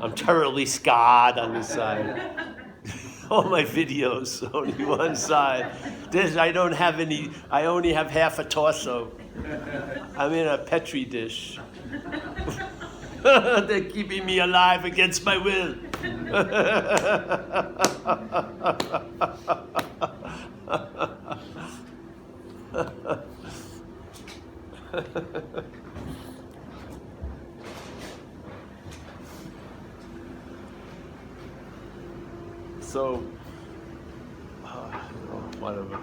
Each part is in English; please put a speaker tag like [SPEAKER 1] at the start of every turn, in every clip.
[SPEAKER 1] I'm terribly scarred on this side. All my videos, only one side. I don't have any, I only have half a torso. I'm in a Petri dish. They're keeping me alive against my will. So, whatever.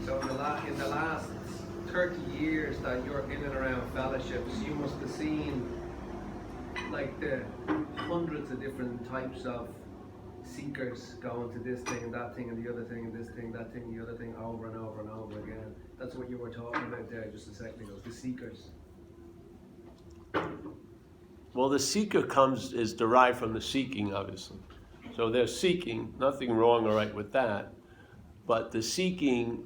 [SPEAKER 2] So in the last 30 years that you're in and around fellowships, you must have seen like the hundreds of different types of seekers going to this thing and that thing and the other thing and this thing, that thing, the other thing, over and over and over again. That's what you were talking about there just a second ago, the seekers.
[SPEAKER 1] Well, the seeker is derived from the seeking, obviously. So they're seeking, nothing wrong or right with that. But the seeking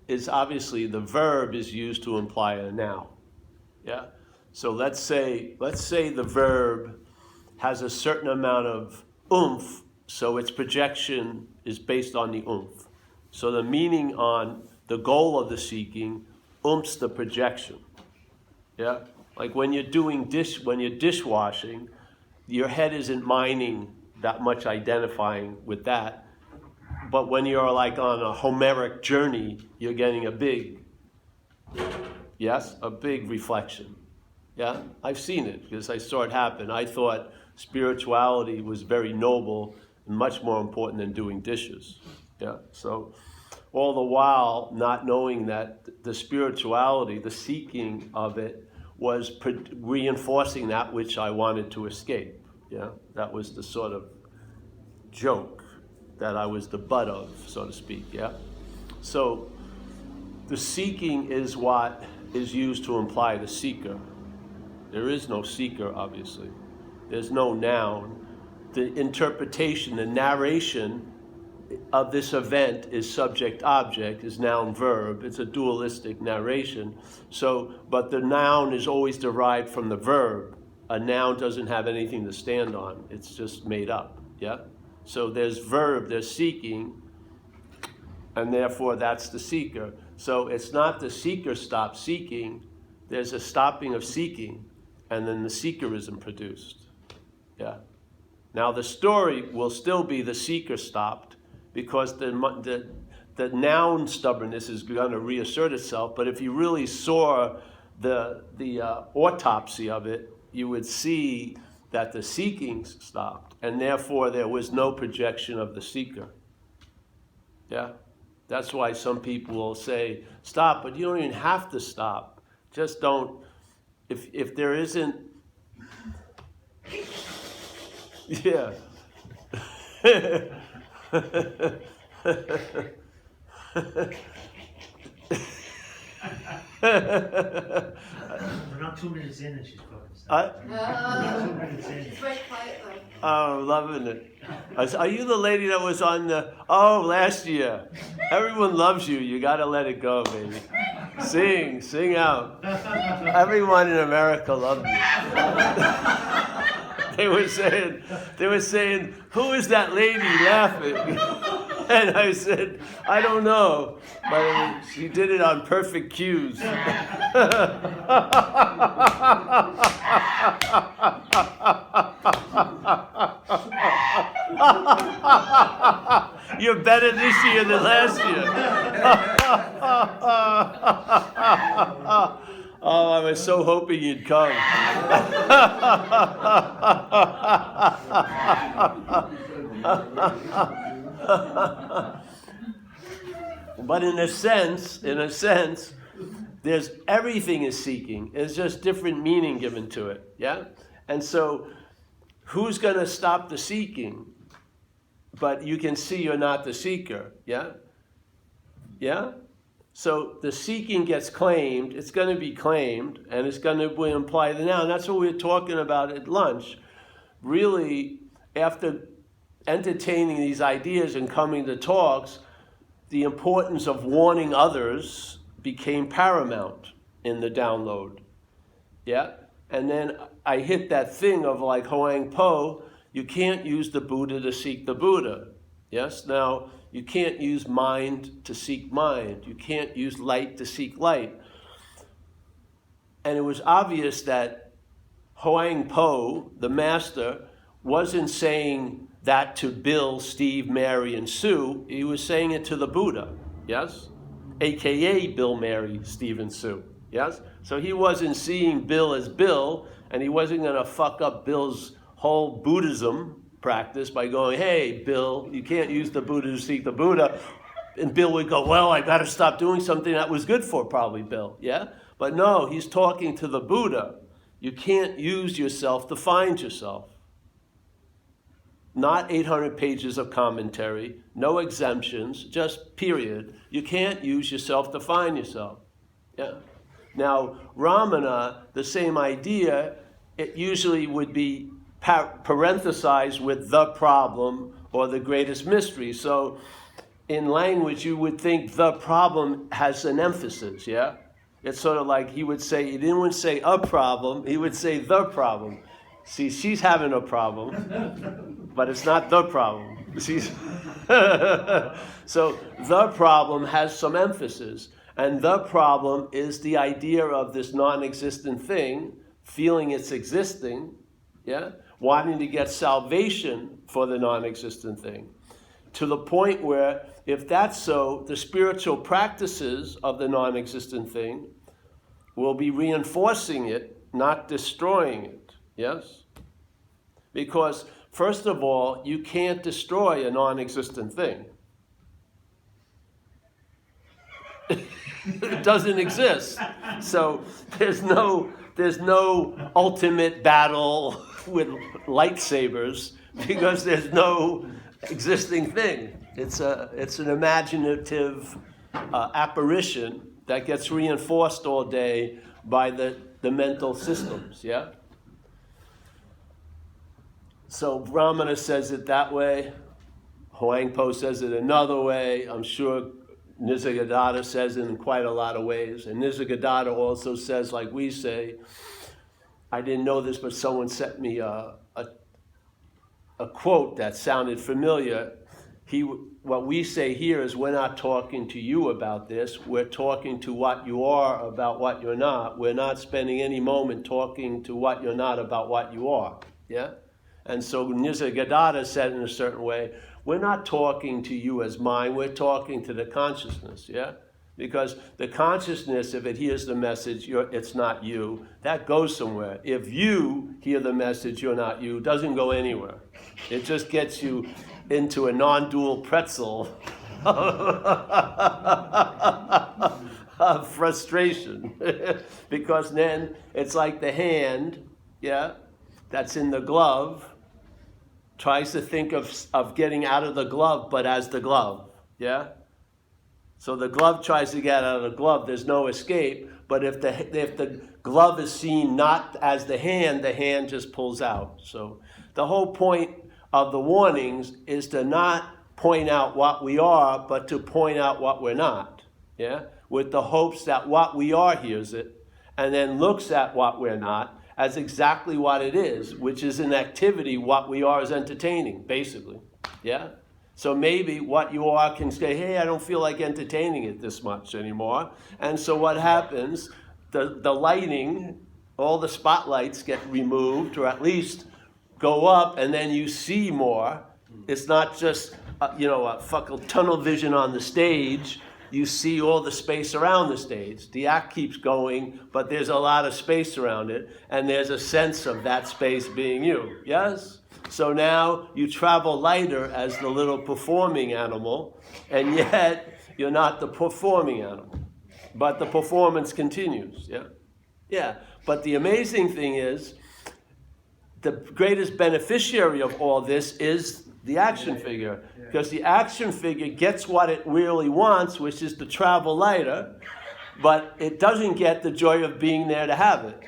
[SPEAKER 1] is obviously, the verb is used to imply a noun. Yeah? So let's say the verb has a certain amount of oomph, so its projection is based on the oomph. So the meaning on the goal of the seeking oomphs the projection. Yeah? Like when you're dishwashing, your head isn't minding that much identifying with that. But when you're like on a Homeric journey, you're getting a big reflection. Yeah, I've seen it because I saw it happen. I thought spirituality was very noble and much more important than doing dishes. Yeah, so all the while not knowing that the spirituality, the seeking of it, was reinforcing that which I wanted to escape. Yeah, that was the sort of joke that I was the butt of, so to speak. Yeah, so the seeking is what is used to imply the seeker. There is no seeker, obviously. There's no noun. The interpretation, the narration of this event is subject-object, is noun-verb. It's a dualistic narration. So, but the noun is always derived from the verb. A noun doesn't have anything to stand on. It's just made up, yeah? So there's verb, there's seeking, and therefore that's the seeker. So it's not the seeker stops seeking, there's a stopping of seeking, and then the seeker isn't produced, yeah? Now the story will still be the seeker stopped, because the noun stubbornness is going to reassert itself. But if you really saw the autopsy of it, you would see that the seeking stopped, and therefore there was no projection of the seeker. Yeah, that's why some people will say stop, but you don't even have to stop. Just don't. If there isn't, yeah.
[SPEAKER 3] We're not 2 minutes in and she's going to start. We're not 2 minutes in.
[SPEAKER 4] It's very quiet though.
[SPEAKER 1] Oh, I'm loving it. Are you the lady that was on last year? Everyone loves you. You got to let it go, baby. Sing out. Everyone in America loves you. They were saying, who is that lady laughing? And I said, I don't know, but she did it on perfect cues. You're better this year than last year. Oh, I was so hoping you'd come. But in a sense, there's everything is seeking. It's just different meaning given to it, yeah? And so, who's going to stop the seeking? But you can see you're not the seeker, yeah? Yeah? So the seeking gets claimed, it's going to be claimed, and it's going to imply the noun. That's what we were talking about at lunch. Really, after entertaining these ideas and coming to talks, the importance of warning others became paramount in the download. Yeah? And then I hit that thing of like Hoang Po, you can't use the Buddha to seek the Buddha. Yes? Now, you can't use mind to seek mind. You can't use light to seek light. And it was obvious that Hoang Po, the master, wasn't saying that to Bill, Steve, Mary, and Sue. He was saying it to the Buddha. Yes? AKA Bill, Mary, Steve, and Sue. Yes? So he wasn't seeing Bill as Bill, and he wasn't going to fuck up Bill's whole Buddhism practice by going, hey, Bill, you can't use the Buddha to seek the Buddha. And Bill would go, well, I got to stop doing something that was good for probably Bill. Yeah? But no, he's talking to the Buddha. You can't use yourself to find yourself. Not 800 pages of commentary, no exemptions, just period. You can't use yourself to find yourself. Yeah. Now, Ramana, the same idea, it usually would be parenthesized with the problem or the greatest mystery. So in language, you would think the problem has an emphasis, yeah? It's sort of like he would say, he didn't say a problem, he would say the problem. See, she's having a problem, but it's not the problem. So the problem has some emphasis. And the problem is the idea of this non-existent thing, feeling it's existing, yeah? Wanting to get salvation for the non-existent thing. To the point where, if that's so, the spiritual practices of the non-existent thing will be reinforcing it, not destroying it. Yes? Because, first of all, you can't destroy a non-existent thing. It doesn't exist. So there's no ultimate battle with lightsabers because there's no existing thing. It's an imaginative apparition that gets reinforced all day by the mental systems, yeah? So Brahmana says it that way. Hoang Po says it another way. I'm sure Nisargadatta says it in quite a lot of ways. And Nisargadatta also says, like we say, I didn't know this, but someone sent me a quote that sounded familiar. What we say here is, we're not talking to you about this. We're talking to what you are about what you're not. We're not spending any moment talking to what you're not about what you are. Yeah? And so Nisargadatta said in a certain way, we're not talking to you as mind, we're talking to the consciousness, yeah? Because the consciousness, if it hears the message, it's not you, that goes somewhere. If you hear the message, you're not you, doesn't go anywhere. It just gets you into a non-dual pretzel of frustration. Because then it's like the hand, yeah, that's in the glove, tries to think of getting out of the glove, but as the glove, yeah? So the glove tries to get out of the glove, there's no escape, but if the glove is seen not as the hand just pulls out. So the whole point of the warnings is to not point out what we are, but to point out what we're not, yeah? With the hopes that what we are hears it, and then looks at what we're not, as exactly what it is, which is an activity what we are is entertaining, basically. Yeah? So maybe what you are can say, hey, I don't feel like entertaining it this much anymore. And so what happens, the lighting, all the spotlights get removed, or at least go up, and then you see more. It's not just, a fucking tunnel vision on the stage. You see all the space around the stage. The act keeps going, but there's a lot of space around it, and there's a sense of that space being you, yes? So now you travel lighter as the little performing animal, and yet you're not the performing animal. But the performance continues, yeah? Yeah, but the amazing thing is, the greatest beneficiary of all this is the action figure, because the action figure gets what it really wants, which is to travel lighter, but it doesn't get the joy of being there to have it.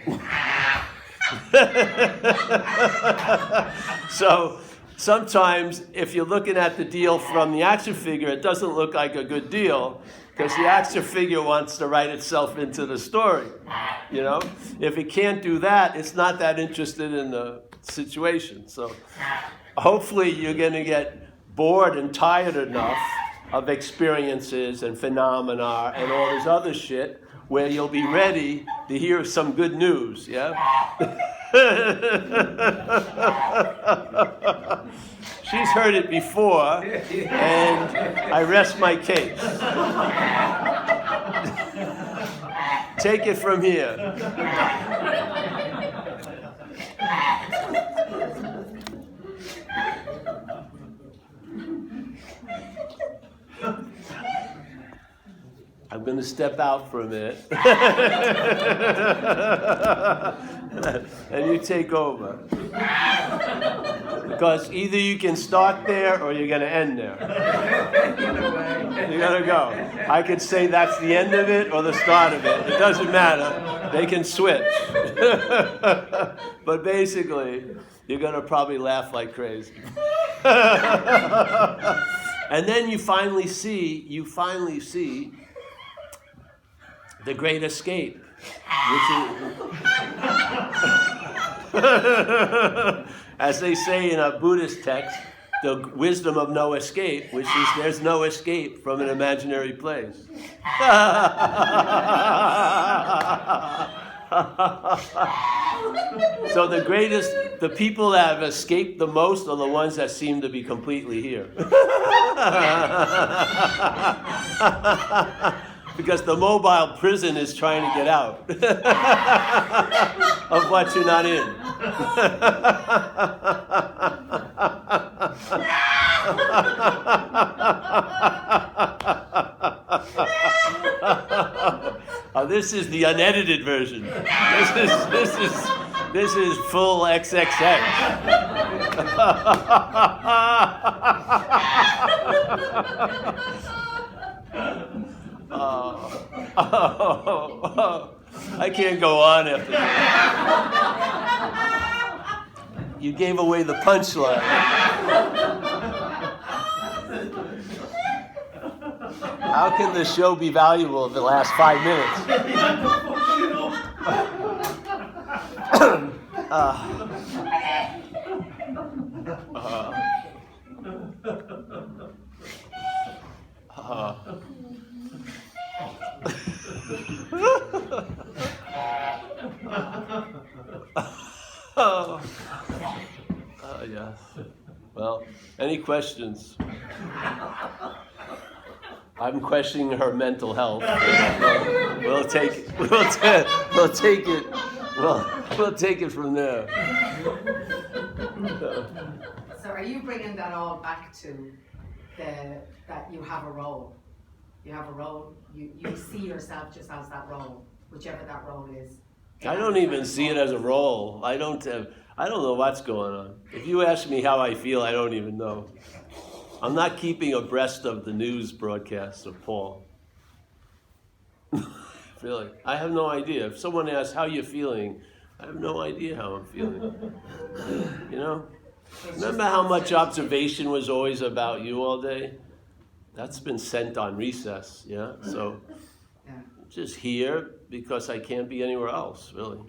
[SPEAKER 1] So sometimes if you're looking at the deal from the action figure, it doesn't look like a good deal, Because the action figure wants to write itself into the story. You know, if it can't do that, it's not that interested in the situation. So hopefully you're going to get bored and tired enough of experiences and phenomena and all this other shit where you'll be ready to hear some good news, yeah? She's heard it before, and I rest my case. Take it from here. I'm going to step out for a minute. And you take over. Because either you can start there or you're going to end there. You're going to go. I could say that's the end of it or the start of it. It doesn't matter. They can switch. But basically, you're going to probably laugh like crazy. And then you finally see the great escape, which is, as they say in a Buddhist text, the wisdom of no escape, which is there's no escape from an imaginary place. So the people that have escaped the most are the ones that seem to be completely here. Because the mobile prison is trying to get out of what you're not in. This is the unedited version. This is full XXX. I can't go on after that. You gave away the punchline. How can the show be valuable if it lasts 5 minutes? Yes. Well, any questions? I'm questioning her mental health. We'll take it. We'll take it from there.
[SPEAKER 4] So, are you bringing that all back to that you have a role? You have a role. You see yourself just as that role, whichever that role is.
[SPEAKER 1] I don't even see it as a role. I don't know what's going on. If you ask me how I feel, I don't even know. I'm not keeping abreast of the news broadcasts of Paul. Really. I have no idea. If someone asks how you're feeling, I have no idea how I'm feeling. You know? Remember how much observation was always about you all day? That's been sent on recess, yeah? So, just here because I can't be anywhere else, really.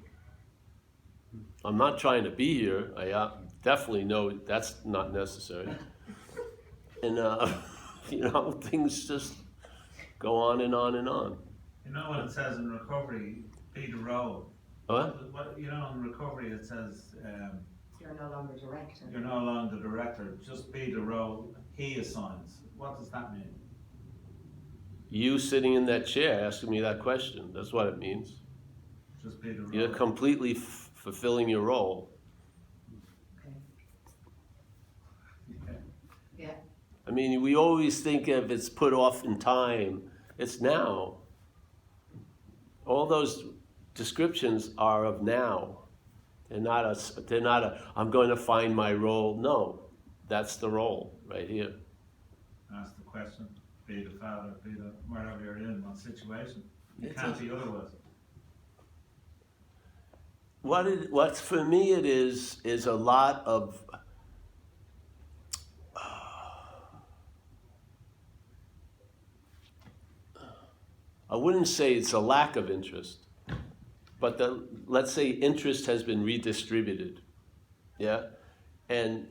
[SPEAKER 1] I'm not trying to be here. I definitely know that's not necessary. And, things just go on and on and on.
[SPEAKER 3] You know what it says in recovery? Be the role.
[SPEAKER 1] What?
[SPEAKER 3] In recovery it says...
[SPEAKER 4] you're no longer director.
[SPEAKER 3] You're no longer the director. Just be the role he assigns. What does that mean?
[SPEAKER 1] You sitting in that chair asking me that question. That's what it means.
[SPEAKER 3] Just be the role.
[SPEAKER 1] You're completely fulfilling your role.
[SPEAKER 4] Okay.
[SPEAKER 3] Okay.
[SPEAKER 4] Yeah.
[SPEAKER 1] I mean, we always think if it's put off in time. It's now. All those descriptions are of now. They're not I'm going to find my role. No, that's the role right here.
[SPEAKER 3] Ask the question. Be the father, be the wherever you're in, what situation. It can't be otherwise.
[SPEAKER 1] What for me it is a lot of I wouldn't say it's a lack of interest, but let's say interest has been redistributed, yeah? And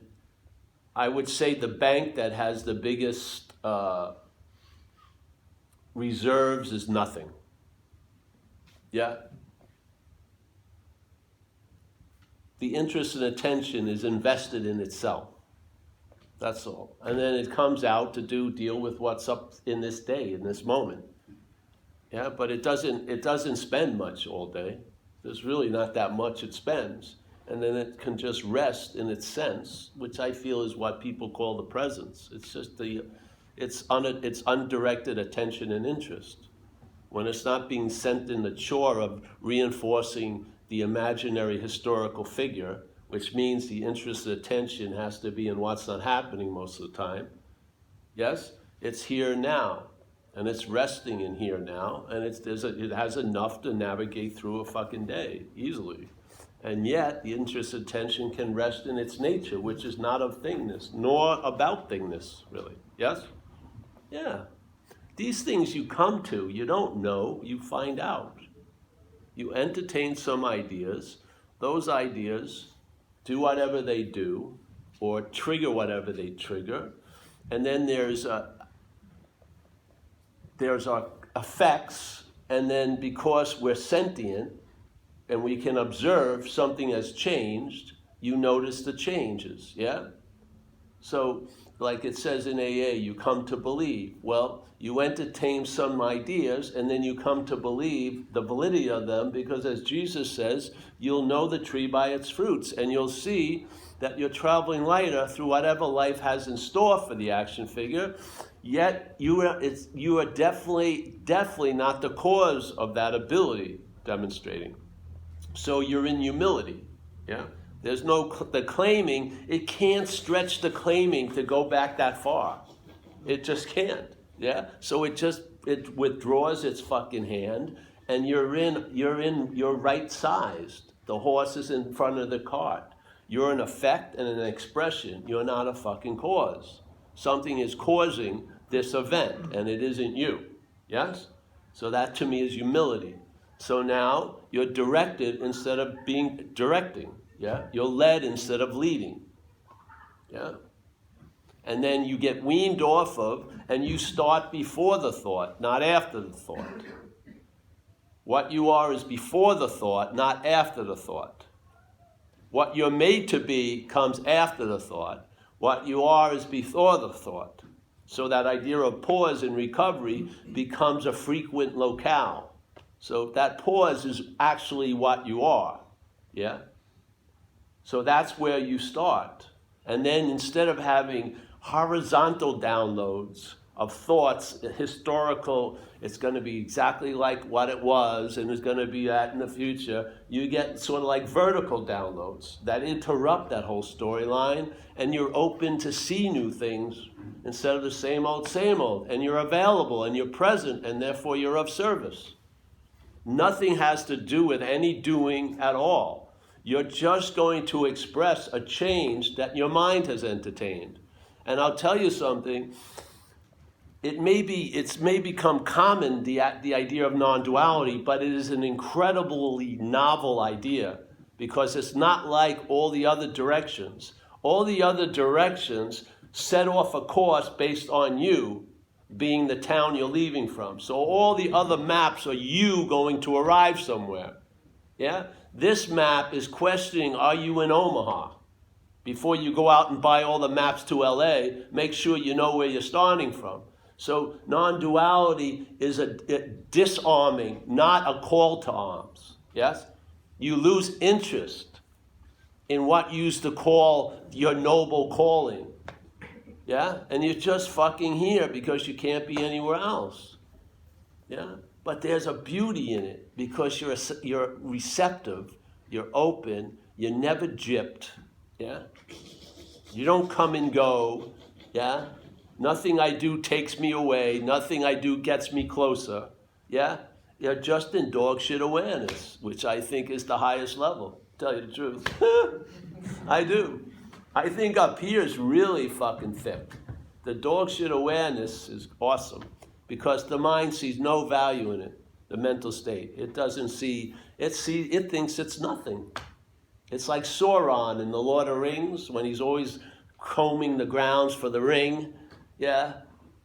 [SPEAKER 1] I would say the bank that has the biggest reserves is nothing, yeah? The interest and attention is invested in itself. That's all. And then it comes out to deal with what's up in this day, in this moment. Yeah, but it doesn't spend much all day. There's really not that much it spends. And then it can just rest in its sense, which I feel is what people call the presence. It's just it's undirected attention and interest. When it's not being sent in the chore of reinforcing the imaginary historical figure, which means the interest and attention has to be in what's not happening most of the time. Yes? It's here now. And it's resting in here now. And it has enough to navigate through a fucking day easily. And yet, the interest and attention can rest in its nature, which is not of thingness, nor about thingness, really. Yes? Yeah. These things you come to, you don't know, you find out. You entertain some ideas. Those ideas do whatever they do, or trigger whatever they trigger, and then there's our effects, and then because we're sentient and we can observe something has changed, you notice the changes, yeah? So, like it says in AA, you come to believe. Well, you entertain some ideas, and then you come to believe the validity of them, because as Jesus says, you'll know the tree by its fruits, and you'll see that you're traveling lighter through whatever life has in store for the action figure, yet you are definitely not the cause of that ability demonstrating. So you're in humility, yeah? There's the claiming, it can't stretch the claiming to go back that far. It just can't, yeah? So it withdraws its fucking hand, and you're right sized. The horse is in front of the cart. You're an effect and an expression. You're not a fucking cause. Something is causing this event, and it isn't you, yes? So that to me is humility. So now you're directed instead of being directing. Yeah, you're led instead of leading. Yeah, and then you get weaned off of, and you start before the thought, not after the thought. What you are is before the thought, not after the thought. What you're made to be comes after the thought. What you are is before the thought. So that idea of pause and recovery becomes a frequent locale. So that pause is actually what you are. Yeah. So that's where you start. And then instead of having horizontal downloads of thoughts, historical, it's going to be exactly like what it was and it's going to be that in the future, you get sort of like vertical downloads that interrupt that whole storyline, and you're open to see new things instead of the same old, and you're available and you're present, and therefore you're of service. Nothing has to do with any doing at all. You're just going to express a change that your mind has entertained. And I'll tell you something, it's may become common, the idea of non-duality, but it is an incredibly novel idea, because it's not like all the other directions. All the other directions set off a course based on you being the town you're leaving from. So all the other maps are you going to arrive somewhere. Yeah? This map is questioning, are you in Omaha? Before you go out and buy all the maps to LA, make sure you know where you're starting from. So non-duality is a disarming, not a call to arms. Yes? You lose interest in what you used to call your noble calling. Yeah? And you're just fucking here because you can't be anywhere else. Yeah? But there's a beauty in it because you're receptive, you're open, you're never gypped. Yeah? You don't come and go. Yeah? Nothing I do takes me away. Nothing I do gets me closer. Yeah? You're just in dog shit awareness, which I think is the highest level. Tell you the truth. I do. I think up here is really fucking thick. The dog shit awareness is awesome. because the mind sees no value in it, the mental state. It doesn't see, it thinks it's nothing. It's like Sauron in the Lord of the Rings, when he's always combing the grounds for the ring, yeah?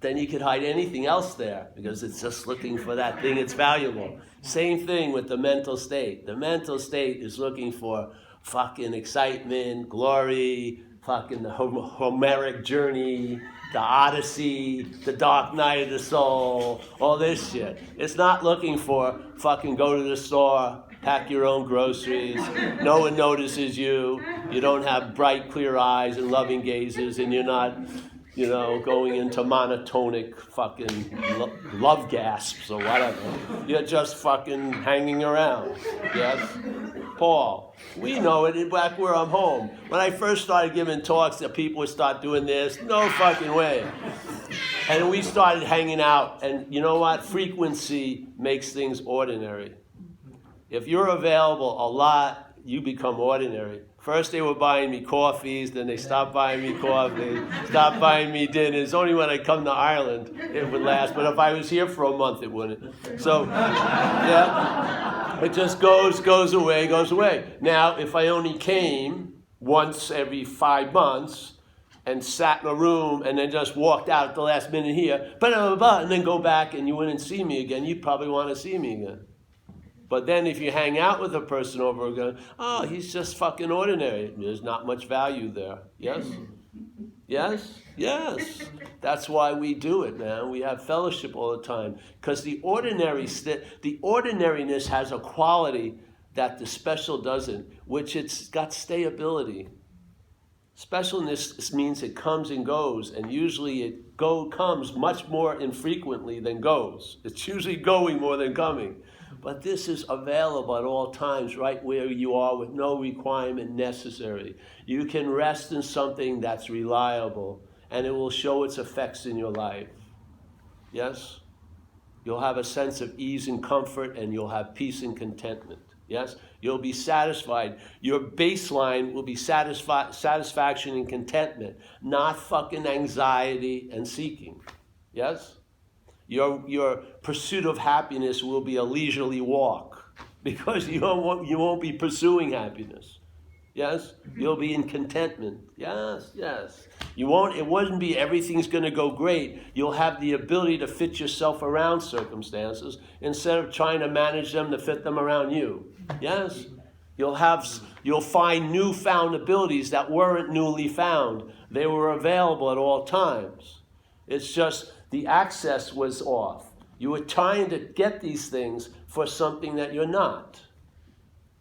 [SPEAKER 1] Then you could hide anything else there, because it's just looking for that thing that's valuable. Same thing with the mental state. The mental state is looking for fucking excitement, glory, fucking the Homeric journey, the Odyssey, the Dark Night of the Soul, all this shit. It's not looking for fucking go to the store, pack your own groceries, no one notices you, you don't have bright, clear eyes and loving gazes, and you're not, you know, going into monotonic fucking love gasps or whatever. You're just fucking hanging around, yes? Paul, we know it back where I'm home. When I first started giving talks, the people would start doing this, no fucking way. And we started hanging out, and you know what? Frequency makes things ordinary. If you're available a lot, you become ordinary. First they were buying me coffees, then they stopped buying me coffee, stopped buying me dinners. Only when I come to Ireland it would last, but if I was here for a month it wouldn't. So, yeah, it just goes away. Now, if I only came once every 5 months and sat in a room and then just walked out at the last minute here, and then go back and you wouldn't see me again, you'd probably want to see me again. But then if you hang out with a person over again, oh, he's just fucking ordinary. There's not much value there. Yes? Yes? Yes. That's why we do it, man. We have fellowship all the time. Because the ordinariness has a quality that the special doesn't, which it's got stability. Specialness means it comes and goes, and usually it comes much more infrequently than goes. It's usually going more than coming. But this is available at all times, right where you are, with no requirement necessary. You can rest in something that's reliable, and it will show its effects in your life. Yes? You'll have a sense of ease and comfort, and you'll have peace and contentment. Yes? You'll be satisfied. Your baseline will be satisfaction and contentment, not fucking anxiety and seeking. Yes? Your pursuit of happiness will be a leisurely walk, because you won't be pursuing happiness. Yes? You'll be in contentment. Yes. It wouldn't be everything's going to go great. You'll have the ability to fit yourself around circumstances instead of trying to manage them to fit them around you. Yes? You'll find newfound abilities that weren't newly found. They were available at all times. It's just the access was off. You were trying to get these things for something that you're not.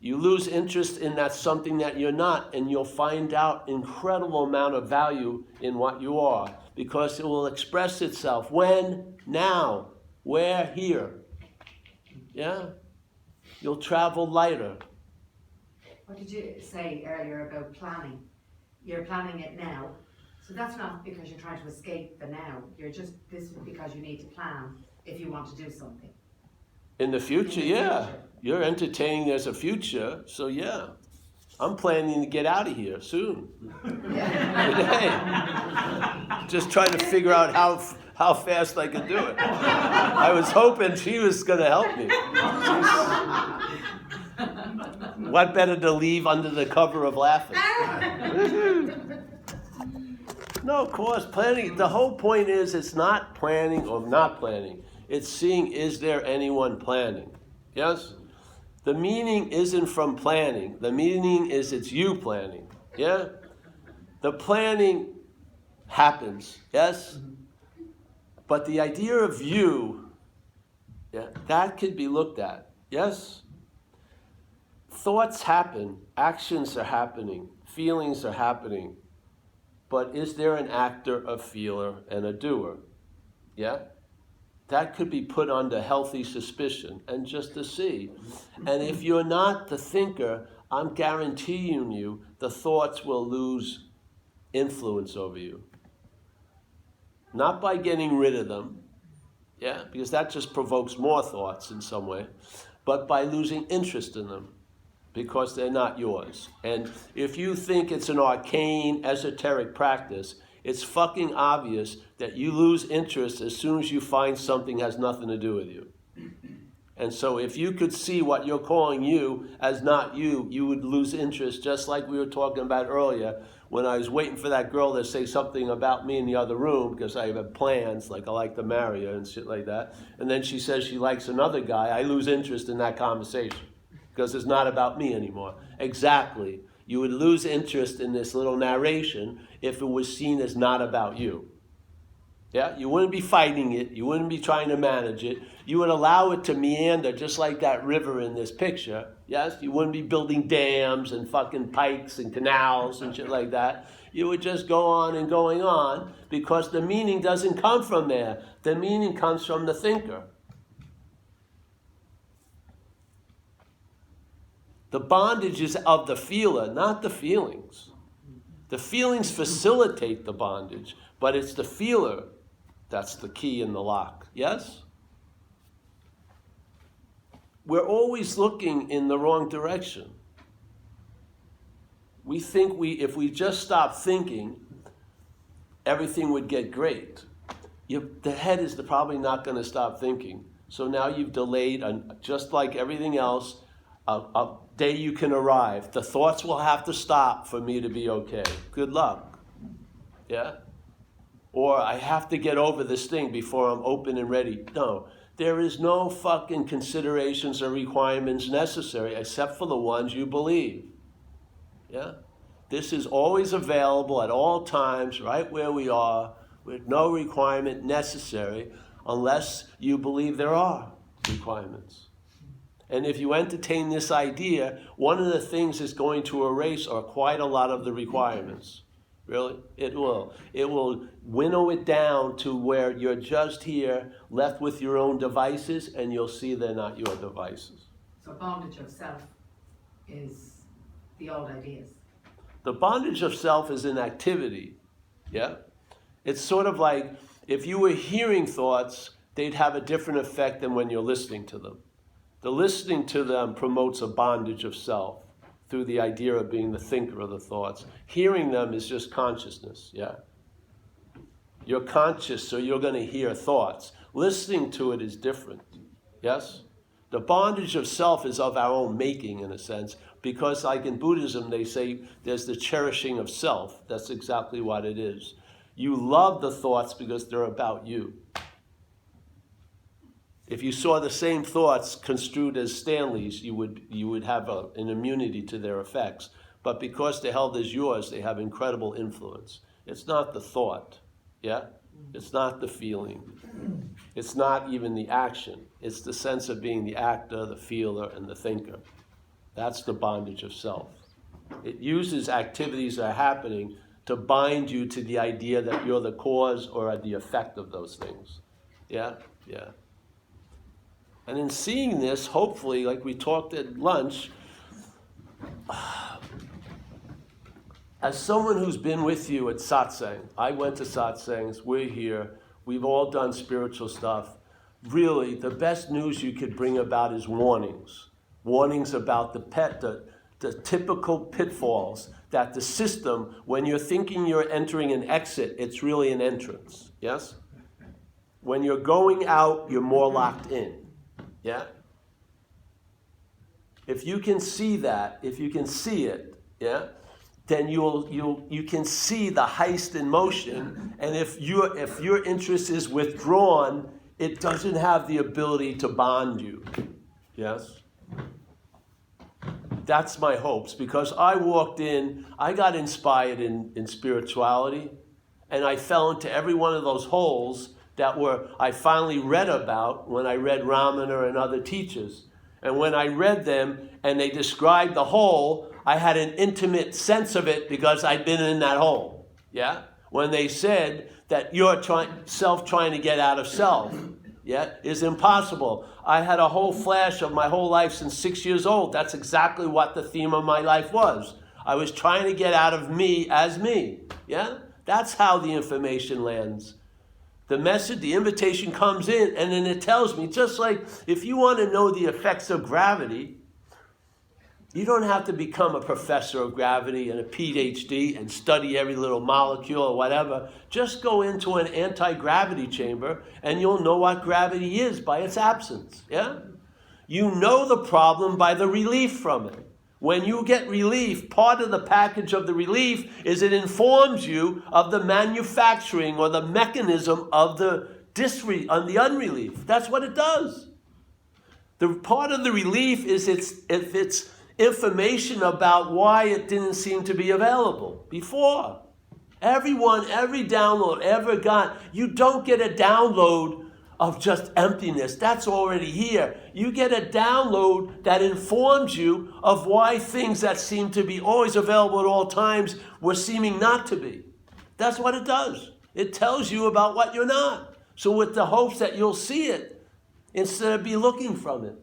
[SPEAKER 1] You lose interest in that something that you're not, and you'll find out incredible amount of value in what you are, because it will express itself. When? Now. Where? Here. Yeah? You'll travel lighter.
[SPEAKER 4] What did you say earlier about planning? You're planning it now. So that's not because you're trying to escape the now. This is because you need to plan if you want to do something.
[SPEAKER 1] In the future, yeah. You're entertaining there's a future, so yeah. I'm planning to get out of here soon. Today. Just trying to figure out how fast I could do it. I was hoping she was going to help me. What better to leave under the cover of laughing? No, of course, planning. The whole point is it's not planning or not planning. It's seeing, is there anyone planning? Yes? The meaning isn't from planning. The meaning is it's you planning. Yeah? The planning happens. Yes? But the idea of you, yeah, that could be looked at. Yes? Thoughts happen. Actions are happening. Feelings are happening. But is there an actor, a feeler, and a doer? Yeah? That could be put under healthy suspicion, and just to see. And if you're not the thinker, I'm guaranteeing you the thoughts will lose influence over you. Not by getting rid of them, yeah, because that just provokes more thoughts in some way, but by losing interest in them, because they're not yours. And if you think it's an arcane, esoteric practice, it's fucking obvious that you lose interest as soon as you find something has nothing to do with you. And so if you could see what you're calling you as not you, you would lose interest, just like we were talking about earlier when I was waiting for that girl to say something about me in the other room because I have plans, like I like to marry her and shit like that. And then she says she likes another guy. I lose interest in that conversation because it's not about me anymore. Exactly. You would lose interest in this little narration if it was seen as not about you. Yeah, you wouldn't be fighting it. You wouldn't be trying to manage it. You would allow it to meander just like that river in this picture. Yes, you wouldn't be building dams and fucking pikes and canals and shit like that. You would just go on and going on because the meaning doesn't come from there. The meaning comes from the thinker. The bondage is of the feeler, not the feelings. The feelings facilitate the bondage, but it's the feeler that's the key in the lock. Yes? We're always looking in the wrong direction. We think if we just stop thinking, everything would get great. The head is probably not going to stop thinking. So now you've delayed, just like everything else, a day you can arrive. The thoughts will have to stop for me to be okay. Good luck. Yeah? Or I have to get over this thing before I'm open and ready. No, there is no fucking considerations or requirements necessary except for the ones you believe. Yeah? This is always available at all times, right where we are, with no requirement necessary unless you believe there are requirements. And if you entertain this idea, one of the things it's going to erase are quite a lot of the requirements. Really? It will. It will winnow it down to where you're just here, left with your own devices, and you'll see they're not your devices.
[SPEAKER 4] So bondage of self is the old ideas.
[SPEAKER 1] The bondage of self is an activity. Yeah? It's sort of like if you were hearing thoughts, they'd have a different effect than when you're listening to them. The listening to them promotes a bondage of self through the idea of being the thinker of the thoughts. Hearing them is just consciousness, yeah? You're conscious, so you're going to hear thoughts. Listening to it is different, yes? The bondage of self is of our own making, in a sense, because like in Buddhism, they say there's the cherishing of self. That's exactly what it is. You love the thoughts because they're about you. If you saw the same thoughts construed as Stanley's, you would have an immunity to their effects. But because they're held as yours, they have incredible influence. It's not the thought, yeah? It's not the feeling. It's not even the action. It's the sense of being the actor, the feeler, and the thinker. That's the bondage of self. It uses activities that are happening to bind you to the idea that you're the cause or the effect of those things. Yeah? Yeah. And in seeing this, hopefully, like we talked at lunch, as someone who's been with you at satsang, I went to satsangs, we're here, we've all done spiritual stuff. Really, the best news you could bring about is warnings. Warnings about the typical pitfalls that the system, when you're thinking you're entering an exit, it's really an entrance, yes? When you're going out, you're more locked in. Yeah? If you can see that, if you can see it, yeah, then you can see the heist in motion, and if your interest is withdrawn, it doesn't have the ability to bond you. Yes? That's my hopes, because I walked in, I got inspired in spirituality, and I fell into every one of those holes that I finally read about when I read Ramana and other teachers. And when I read them and they described the hole, I had an intimate sense of it because I'd been in that hole. Yeah? When they said that you're trying to get out of self, yeah, is impossible. I had a whole flash of my whole life since 6 years old. That's exactly what the theme of my life was. I was trying to get out of me as me. Yeah? That's how the information lands. The message, the invitation comes in, and then it tells me, just like if you want to know the effects of gravity, You don't have to become a professor of gravity and a PhD and study every little molecule or whatever. Just go into an anti-gravity chamber and you'll know what gravity is by its absence. Yeah? You know the problem by the relief from it. When you get relief, part of the package of the relief is it informs you of the manufacturing or the mechanism of the unrelief. That's what it does. The part of the relief is it's information about why it didn't seem to be available before. Every download ever got, you don't get a download of just emptiness. That's already here. You get a download that informs you of why things that seem to be always available at all times were seeming not to be. That's what it does. It tells you about what you're not. So with the hopes that you'll see it instead of be looking from it.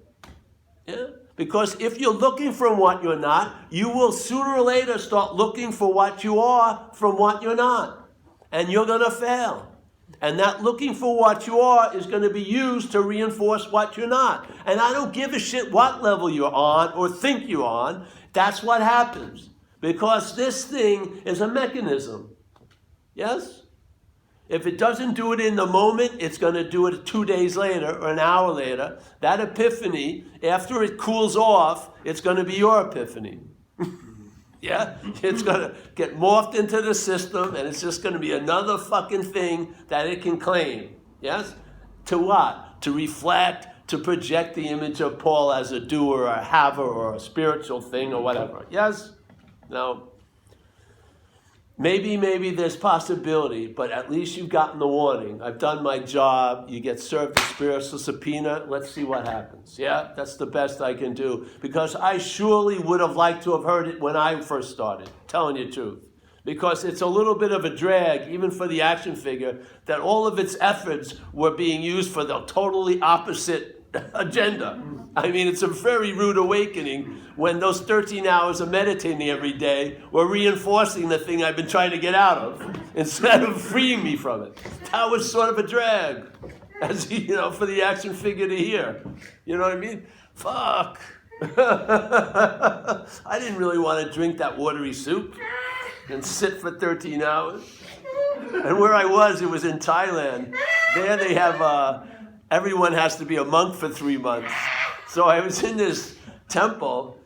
[SPEAKER 1] Yeah? Because if you're looking from what you're not, you will sooner or later start looking for what you are from what you're not. And you're going to fail. And that looking for what you are is going to be used to reinforce what you're not. And I don't give a shit what level you're on or think you're on. That's what happens. Because this thing is a mechanism. Yes? If it doesn't do it in the moment, it's going to do it 2 days later or an hour later. That epiphany, after it cools off, it's going to be your epiphany. Yeah? It's going to get morphed into the system, and it's just going to be another fucking thing that it can claim. Yes? To what? To reflect, to project the image of Paul as a doer or a haver or a spiritual thing or whatever. Yes? No? Maybe there's possibility, but at least you've gotten the warning. I've done my job. You get served a spiritual subpoena. Let's see what happens. Yeah, that's the best I can do. Because I surely would have liked to have heard it when I first started, telling you the truth. Because it's a little bit of a drag, even for the action figure, that all of its efforts were being used for the totally opposite agenda. I mean, it's a very rude awakening when those 13 hours of meditating every day were reinforcing the thing I've been trying to get out of instead of freeing me from it. That was sort of a drag, as for the action figure to hear. You know what I mean? Fuck. I didn't really want to drink that watery soup and sit for 13 hours. And where I was, it was in Thailand. There they have everyone has to be a monk for 3 months. So I was in this temple.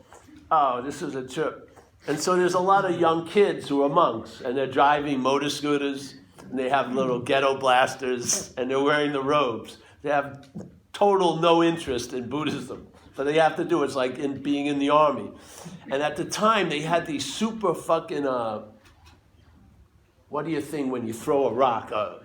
[SPEAKER 1] Oh, this was a trip. And so there's a lot of young kids who are monks, and they're driving motor scooters, and they have little ghetto blasters, and they're wearing the robes. They have total no interest in Buddhism. But they have to do it. It's like being in the army. And at the time, they had these super fucking, what do you think when you throw a rock? A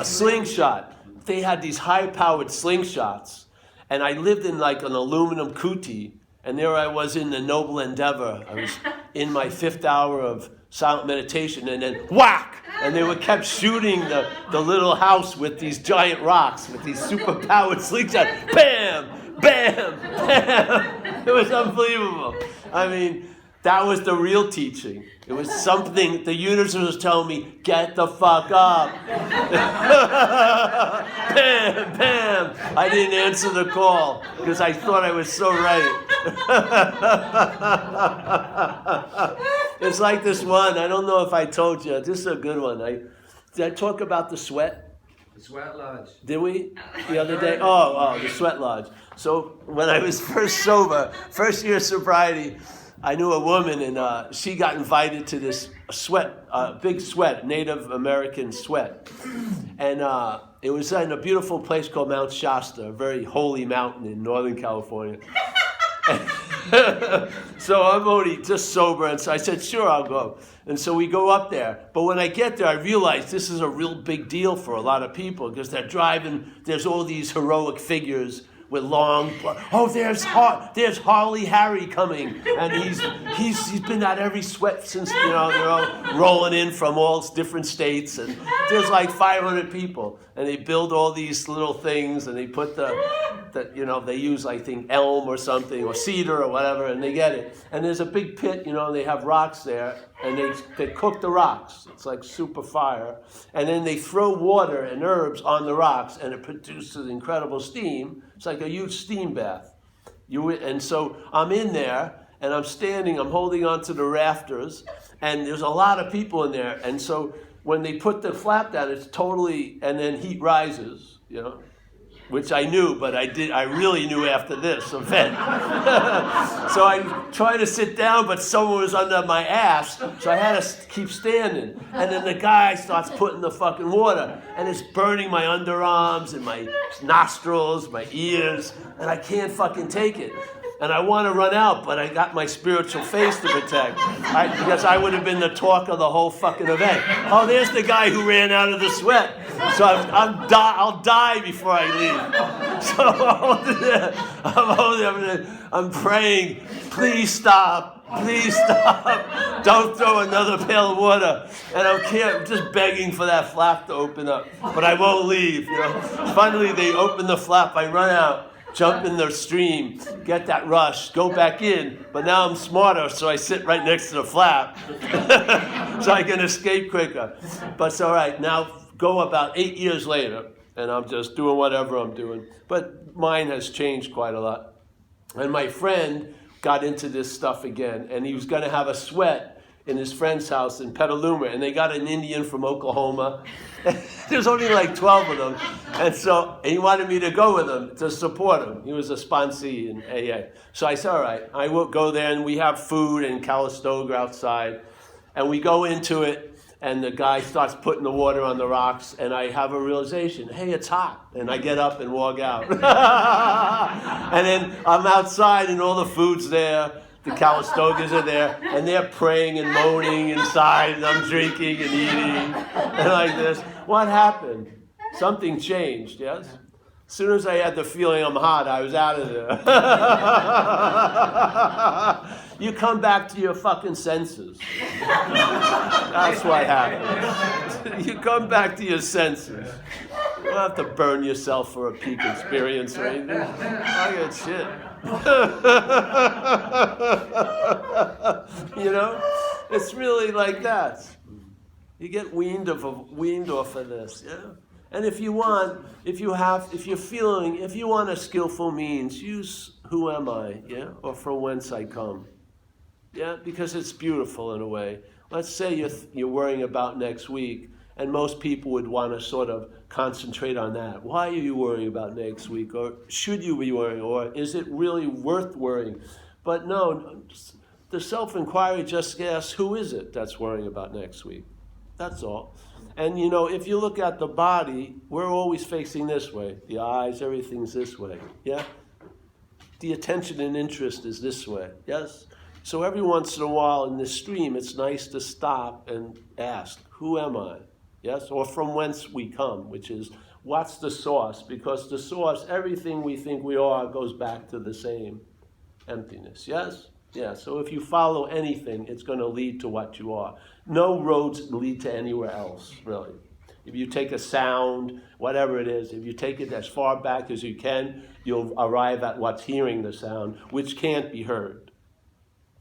[SPEAKER 1] slingshot. They had these high-powered slingshots. And I lived in like an aluminum kuti, and there I was in the noble endeavor. I was in my 5th hour of silent meditation, and then whack! And they kept shooting the little house with these giant rocks, with these super-powered slingshots. Bam! Bam! Bam! It was unbelievable. I mean, that was the real teaching. It was something, the universe was telling me, get the fuck up. Bam, bam. I didn't answer the call because I thought I was so right. It's like this one, I don't know if I told you, this is a good one. Did I talk about the sweat?
[SPEAKER 2] The sweat lodge.
[SPEAKER 1] Did we? The other day? Oh, the sweat lodge. So when I was first sober, first year sobriety, I knew a woman, and she got invited to this big sweat, Native American sweat. And it was in a beautiful place called Mount Shasta, a very holy mountain in Northern California. So I'm only just sober, and so I said, sure, I'll go. And so we go up there. But when I get there, I realize this is a real big deal for a lot of people, because they're driving, there's all these heroic figures with long, there's Harley Harry coming, and he's been at every sweat since, they're all rolling in from all different states, and there's like 500 people, and they build all these little things, and they put they use, I think, elm or something, or cedar or whatever, and they get it, and there's a big pit, they have rocks there, and they cook the rocks. It's like super fire, and then they throw water and herbs on the rocks, and it produces incredible steam. It's like a huge steam bath. And so I'm in there, and I'm standing, I'm holding onto the rafters, and there's a lot of people in there. And so when they put the flap down, it's totally, and then heat rises, you know, which I knew, but I really knew after this event. So I tried to sit down, but someone was under my ass, so I had to keep standing. And then the guy starts putting the fucking water, and it's burning my underarms and my nostrils, my ears, and I can't fucking take it. And I want to run out, but I got my spiritual face to protect. Because I would have been the talk of the whole fucking event. Oh, there's the guy who ran out of the sweat. So I'll die before I leave. So I'm holding there. I'm praying, please stop. Please stop. Don't throw another pail of water. And I'm just begging for that flap to open up. But I won't leave. You know? Finally, they open the flap. I run out. Jump in the stream, get that rush, go back in. But now I'm smarter, so I sit right next to the flap so I can escape quicker. But it's all right. Now go about 8 years later, and I'm just doing whatever I'm doing. But mine has changed quite a lot. And my friend got into this stuff again, and he was going to have a sweat in his friend's house in Petaluma, and they got an Indian from Oklahoma. There's only like 12 of them. And he wanted me to go with him to support him. He was a sponsee in AA. So I said, all right, I will go there, and we have food and Calistoga outside. And we go into it, and the guy starts putting the water on the rocks, and I have a realization, hey, it's hot. And I get up and walk out. And then I'm outside, and all the food's there. The Calistogas are there, and they're praying and moaning inside, and I'm drinking and eating, and like this. What happened? Something changed, yes? As soon as I had the feeling I'm hot, I was out of there. You come back to your fucking senses. That's what happens. You come back to your senses. You don't have to burn yourself for a peak experience or anything. I get shit. You know, it's really like that. You get weaned off of this, yeah. And if you want a skillful means, use who am I, yeah, or from whence I come, yeah, because it's beautiful in a way. Let's say you're worrying about next week, and most people would want to sort of concentrate on that. Why are you worrying about next week? Or should you be worrying? Or is it really worth worrying? But no, the self-inquiry just asks, who is it that's worrying about next week? That's all. And you know, if you look at the body, we're always facing this way. The eyes, everything's this way. Yeah? The attention and interest is this way. Yes? So every once in a while in this stream, it's nice to stop and ask, who am I? Yes, or from whence we come, which is, what's the source? Because the source, everything we think we are, goes back to the same emptiness, yes? Yeah, so if you follow anything, it's going to lead to what you are. No roads lead to anywhere else, really. If you take a sound, whatever it is, if you take it as far back as you can, you'll arrive at what's hearing the sound, which can't be heard.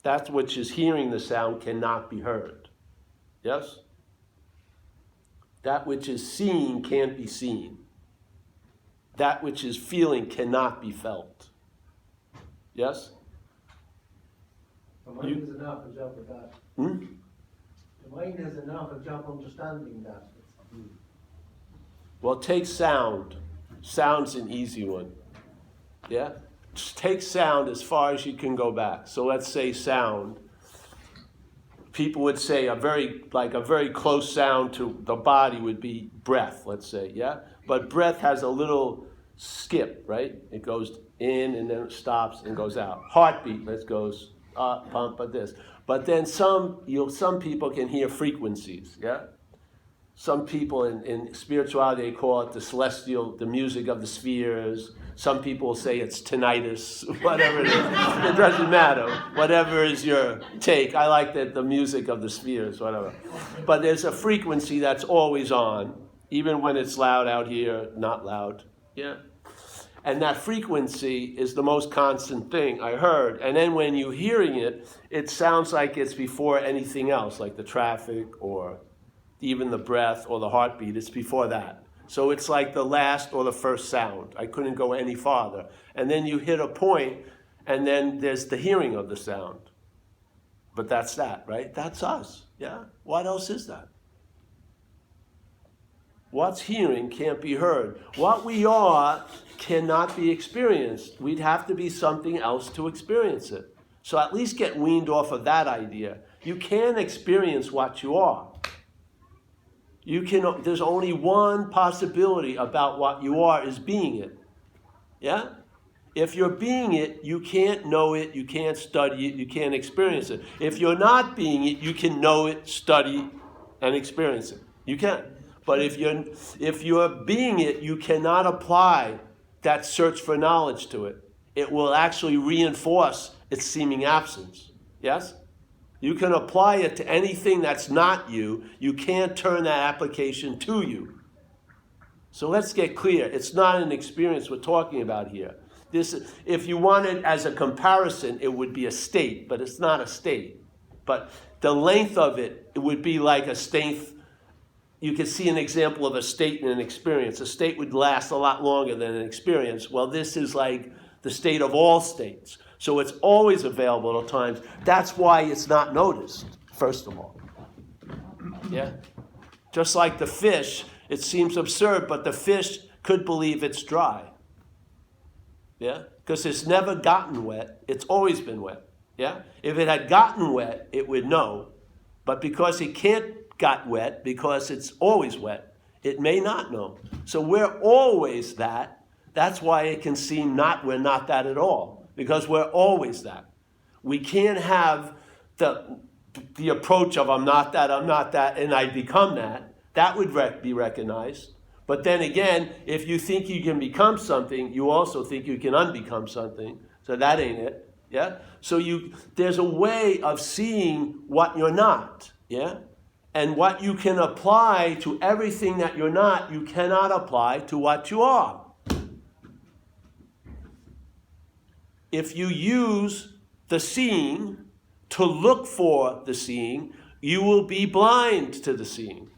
[SPEAKER 1] That which is hearing the sound cannot be heard, yes? That which is seen can't be seen. That which is feeling cannot be felt. Yes?
[SPEAKER 5] The mind is enough a job with that. The mind is enough a job understanding that.
[SPEAKER 1] Well, take sound. Sound's an easy one. Yeah? Just take sound as far as you can go back. So let's say sound. People would say a very close sound to the body would be breath, let's say, yeah? But breath has a little skip, right? It goes in and then it stops and goes out. Heartbeat, it goes up, pump, but this. But then some people can hear frequencies, yeah? Some people in spirituality, they call it the music of the spheres. Some people will say it's tinnitus, whatever it is. It doesn't matter. Whatever is your take. I like the music of the spheres, whatever. But there's a frequency that's always on, even when it's loud out here, not loud. Yeah? And that frequency is the most constant thing I heard. And then when you're hearing it, it sounds like it's before anything else, like the traffic or even the breath or the heartbeat. It's before that. So it's like the last or the first sound. I couldn't go any farther. And then you hit a point, And then there's the hearing of the sound. But that's that, right? That's us, yeah? What else is that? What's hearing can't be heard. What we are cannot be experienced. We'd have to be something else to experience it. So at least get weaned off of that idea. You can't experience what you are. There's only one possibility about what you are, is being it. Yeah? If you're being it, you can't know it, you can't study it, you can't experience it. If you're not being it, you can know it, study, and experience it. You can. But if you're being it, you cannot apply that search for knowledge to it. It will actually reinforce its seeming absence. Yes? You can apply it to anything that's not you. You can't turn that application to you. So let's get clear. It's not an experience we're talking about here. If you want it as a comparison, it would be a state, but it's not a state. But the length of it would be like a state. You can see an example of a state and an experience. A state would last a lot longer than an experience. Well, this is like the state of all states. So it's always available at all times. That's why it's not noticed, first of all. Yeah? Just like the fish, it seems absurd, but the fish could believe it's dry. Yeah? Because it's never gotten wet. It's always been wet. Yeah? If it had gotten wet, it would know. But because it can't got wet, because it's always wet, it may not know. So we're always that. That's why it can seem we're not that at all. Because we're always that. We can't have the approach of I'm not that, and I become that. That would be recognized. But then again, if you think you can become something, you also think you can unbecome something. So that ain't it. Yeah? So there's a way of seeing what you're not. Yeah? And what you can apply to everything that you're not, you cannot apply to what you are. If you use the seeing to look for the seeing, you will be blind to the seeing.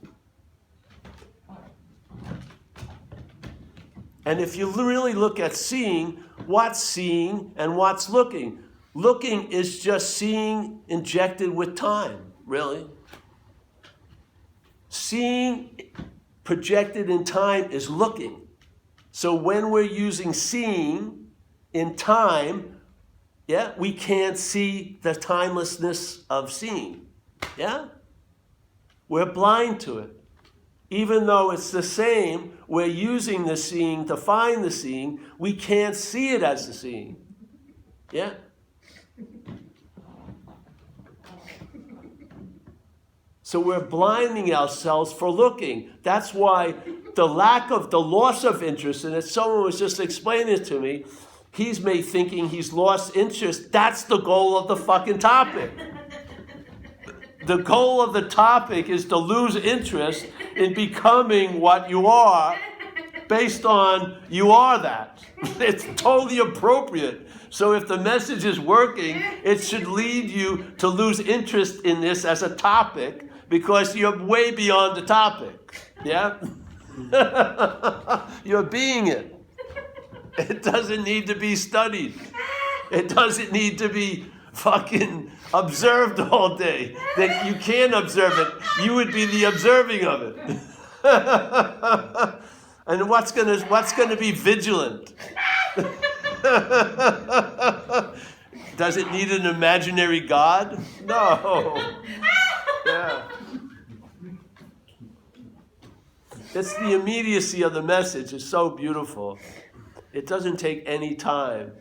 [SPEAKER 1] And if you really look at seeing, what's seeing and what's looking? Looking is just seeing injected with time, really. Seeing projected in time is looking. So when we're using seeing in time, yeah, we can't see the timelessness of seeing. Yeah? We're blind to it. Even though it's the same, we're using the seeing to find the seeing, we can't see it as the seeing. Yeah? So we're blinding ourselves for looking. That's why the loss of interest in it, someone was just explaining it to me, he's thinking he's lost interest. That's the goal of the fucking topic. The goal of the topic is to lose interest in becoming what you are based on you are that. It's totally appropriate. So if the message is working, it should lead you to lose interest in this as a topic because you're way beyond the topic. Yeah? You're being it. It doesn't need to be studied. It doesn't need to be fucking observed all day. That you can't observe it. You would be the observing of it. And what's gonna be vigilant? Does it need an imaginary God? No. Yeah. It's the immediacy of the message. It's so beautiful. It doesn't take any time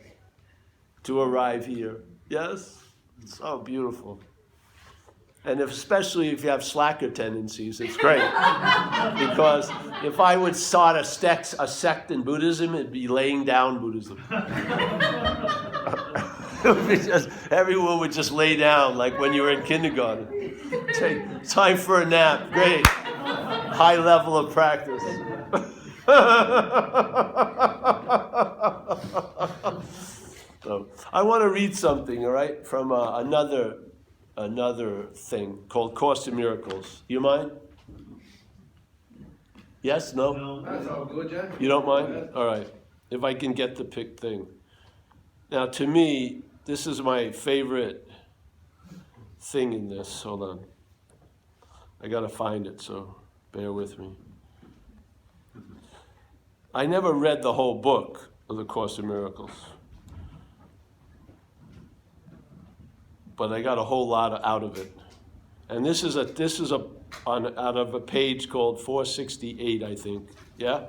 [SPEAKER 1] to arrive here. Yes? It's so beautiful. And especially if you have slacker tendencies, it's great. Because if I would start a sect in Buddhism, it'd be laying down Buddhism. Everyone would just lay down like when you were in kindergarten. Time for a nap. Great. High level of practice. So, I want to read something, all right, from another thing called Course in Miracles. You mind? Yes? No?
[SPEAKER 2] That's all good, yeah.
[SPEAKER 1] You don't mind? All right. If I can get the pick thing. Now, to me, this is my favorite thing in this. Hold on. I got to find it, so bear with me. I never read the whole book of The Course in Miracles, but I got a whole lot out of it. And this is out of a page called 468, I think. Yeah?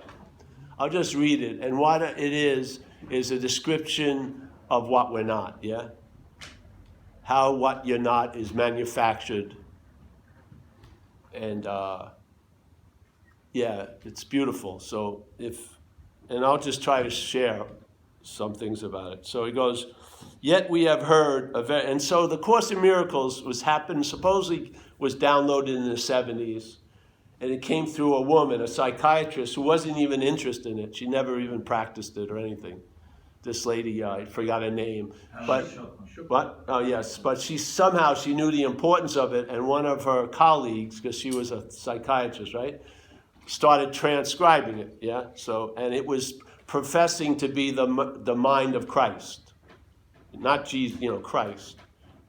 [SPEAKER 1] I'll just read it. And what it is a description of what we're not, yeah? How what you're not is manufactured. And yeah, it's beautiful. So and I'll just try to share some things about it. So he goes, yet we have heard of it. And so the Course in Miracles supposedly was downloaded in the 70s. And it came through a woman, a psychiatrist, who wasn't even interested in it. She never even practiced it or anything. This lady, I forgot her name. But what? Oh, yes. But she knew the importance of it. And one of her colleagues, because she was a psychiatrist, right, started transcribing it. Yeah. So, and it was professing to be the mind of Christ, not Jesus, Christ.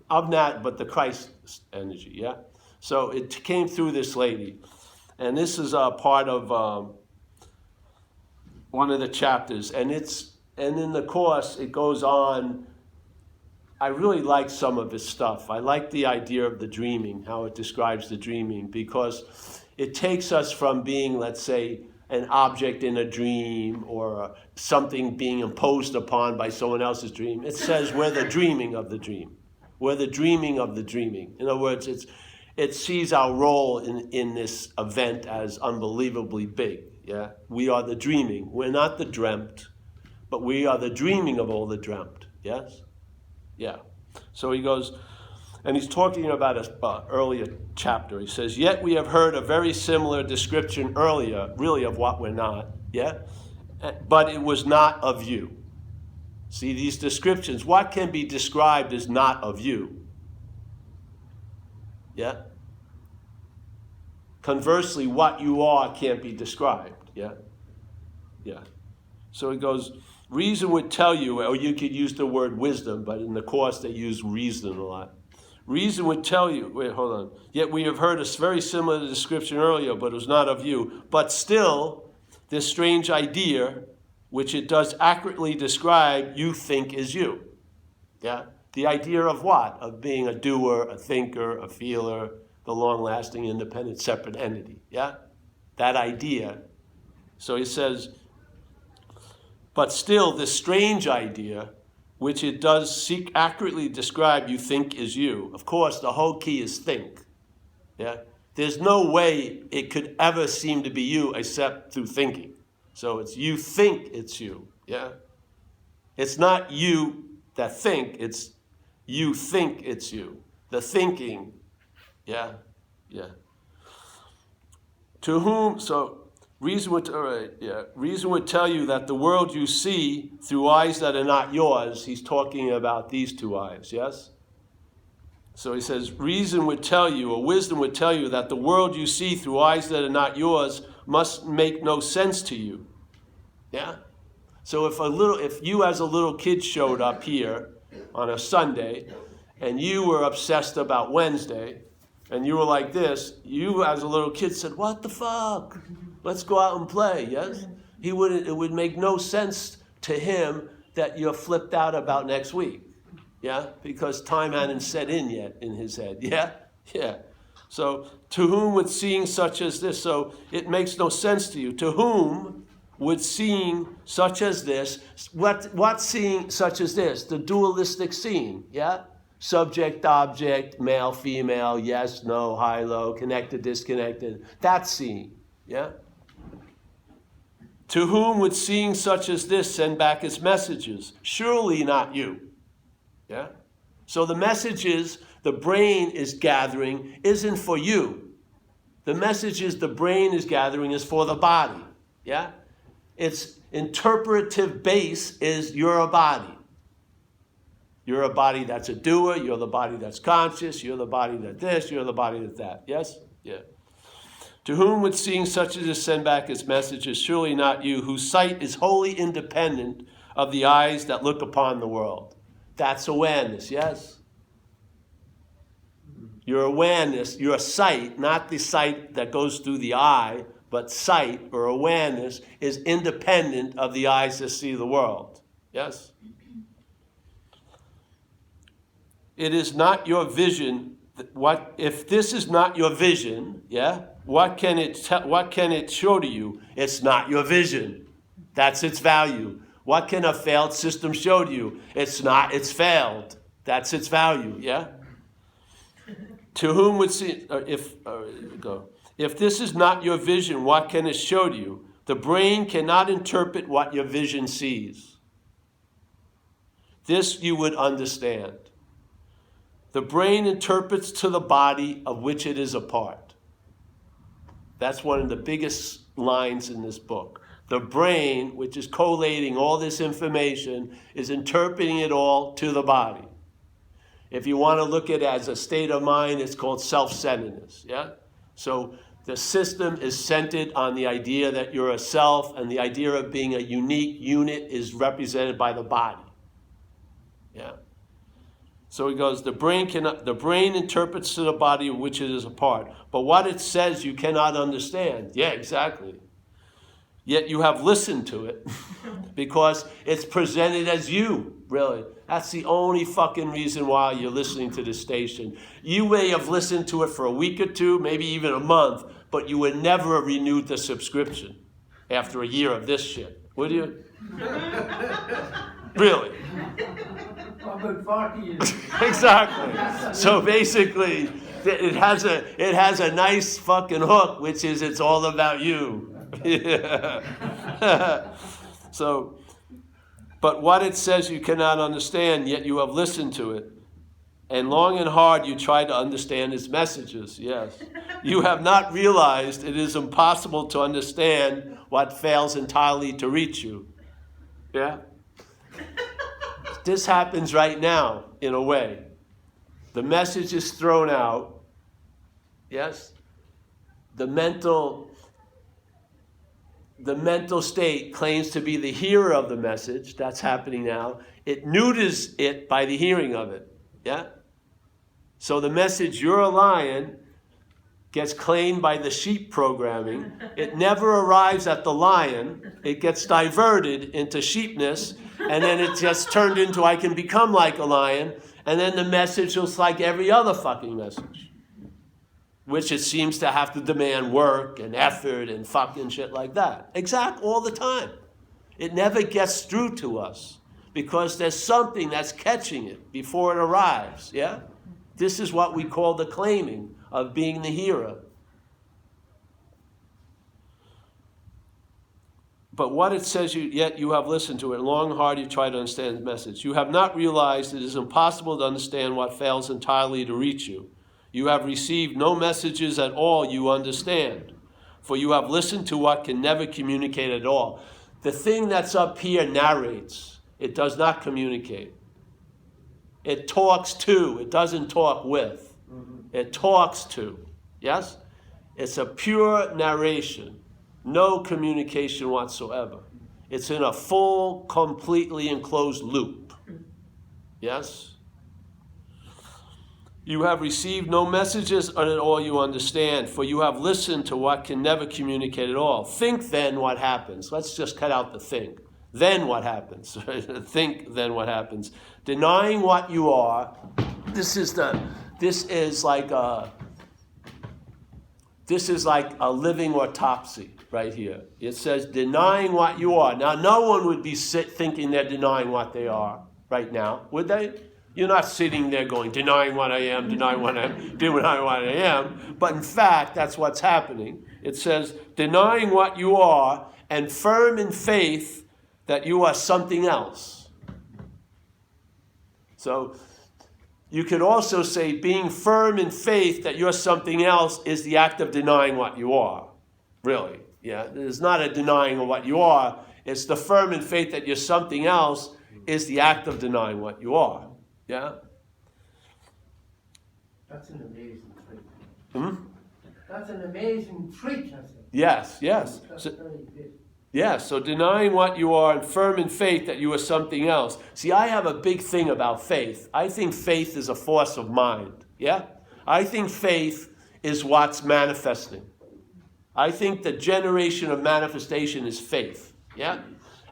[SPEAKER 1] Of that, but the Christ energy. Yeah. So it came through this lady. And this is a part of one of the chapters. And in the Course, it goes on. I really like some of his stuff. I like the idea of the dreaming, how it describes the dreaming, because it takes us from being, let's say, an object in a dream or something being imposed upon by someone else's dream. It says we're the dreaming of the dream. We're the dreaming of the dreaming. In other words, it sees our role in this event as unbelievably big. Yeah, we are the dreaming. We're not the dreamt, but we are the dreaming of all the dreamt. Yes? Yeah. So he goes, and he's talking about an earlier chapter. He says, yet we have heard a very similar description earlier, really of what we're not. Yeah? But it was not of you. See, these descriptions, what can be described is not of you. Yeah? Conversely, what you are can't be described. Yeah? Yeah. So he goes, reason would tell you, or you could use the word wisdom, but in the Course they use reason a lot. Reason would tell you, wait, hold on. Yet we have heard a very similar description earlier, but it was not of you. But still, this strange idea, which it does accurately describe, you think is you. Yeah? The idea of what? Of being a doer, a thinker, a feeler, the long-lasting, independent, separate entity. Yeah? That idea. So he says, but still, this strange idea, which it does accurately describe, you think is you. Of course, the whole key is think. Yeah? There's no way it could ever seem to be you except through thinking. So it's you think it's you. Yeah? It's not you that think, it's you think it's you. The thinking. Yeah? Yeah. To whom, so reason would tell you that the world you see through eyes that are not yours, he's talking about these two eyes, yes? So he says, reason would tell you, or wisdom would tell you that the world you see through eyes that are not yours must make no sense to you. Yeah? So if you as a little kid showed up here on a Sunday, and you were obsessed about Wednesday, and you were like this, you as a little kid said, what the fuck? Let's go out and play, yes? It would make no sense to him that you're flipped out about next week. Yeah? Because time hadn't set in yet in his head. Yeah? Yeah. So, to whom would seeing such as this? So, it makes no sense to you. To whom would seeing such as this, what seeing such as this? The dualistic seeing, yeah? Subject, object, male, female, yes, no, high, low, connected, disconnected. That's seeing, yeah? To whom would seeing such as this send back its messages? Surely not you. Yeah? So the messages the brain is gathering isn't for you. The messages the brain is gathering is for the body. Yeah? Its interpretive base is you're a body. You're a body that's a doer, you're the body that's conscious, you're the body that this, you're the body that that. Yes? Yeah. To whom would seeing such as this send back its messages? Surely not you, whose sight is wholly independent of the eyes that look upon the world. That's awareness, yes? Your awareness, your sight, not the sight that goes through the eye, but sight or awareness is independent of the eyes that see the world. Yes? It is not your vision. What if this is not your vision? Yeah. What can it show to you? It's not your vision. That's its value. What can a failed system show to you? It's not. It's failed. That's its value. Yeah. To whom would see if this is not your vision, what can it show to you? The brain cannot interpret what your vision sees. This you would understand. The brain interprets to the body of which it is a part. That's one of the biggest lines in this book. The brain, which is collating all this information, is interpreting it all to the body. If you want to look at it as a state of mind, it's called self-centeredness. Yeah? So the system is centered on the idea that you're a self, and the idea of being a unique unit is represented by the body. Yeah. So he goes, the brain interprets to the body of which it is a part. But what it says you cannot understand. Yeah, exactly. Yet you have listened to it because it's presented as you, really. That's the only fucking reason why you're listening to this station. You may have listened to it for a week or two, maybe even a month, but you would never have renewed the subscription after a year of this shit, would you? Really?
[SPEAKER 5] About 40 years.
[SPEAKER 1] Exactly. So basically, it has a nice fucking hook, which is it's all about you. Yeah. So, but what it says you cannot understand, yet you have listened to it. And long and hard you try to understand its messages, yes. You have not realized it is impossible to understand what fails entirely to reach you. Yeah? This happens right now, in a way. The message is thrown out, yes? The mental state claims to be the hearer of the message. That's happening now. It neuters it by the hearing of it, yeah? So the message, you're a lion, gets claimed by the sheep programming. It never arrives at the lion. It gets diverted into sheepness, and then it gets turned into, I can become like a lion, and then the message is like every other fucking message, which it seems to have to demand work and effort and fucking shit like that. All the time. It never gets through to us because there's something that's catching it before it arrives, yeah? This is what we call the claiming of being the hearer. But what it says, yet you have listened to it. Long and hard you try to understand the message. You have not realized it is impossible to understand what fails entirely to reach you. You have received no messages at all you understand. For you have listened to what can never communicate at all. The thing that's up here narrates. It does not communicate. It talks to. It doesn't talk with. It talks to. Yes? It's a pure narration. No communication whatsoever. It's in a full, completely enclosed loop. Yes? You have received no messages at all you understand, for you have listened to what can never communicate at all. Think then what happens. Let's just cut out the think. Then what happens? Think then what happens. Denying what you are. This is like a living autopsy right here. It says denying what you are. Now, no one would be thinking they're denying what they are right now, would they? You're not sitting there going, denying what I am, denying what I am, denying what I am. But in fact, that's what's happening. It says, denying what you are and firm in faith that you are something else. So you could also say being firm in faith that you're something else is the act of denying what you are. Really. Yeah. It's not a denying of what you are. It's the firm in faith that you're something else is the act of denying what you are. Yeah?
[SPEAKER 5] That's an amazing trick.
[SPEAKER 1] Hmm?
[SPEAKER 5] That's an amazing trick, I said.
[SPEAKER 1] Yes.
[SPEAKER 5] That's
[SPEAKER 1] So,
[SPEAKER 5] very good.
[SPEAKER 1] Yeah, so denying what you are and firm in faith that you are something else. See, I have a big thing about faith. I think faith is a force of mind. Yeah? I think faith is what's manifesting. I think the generation of manifestation is faith. Yeah?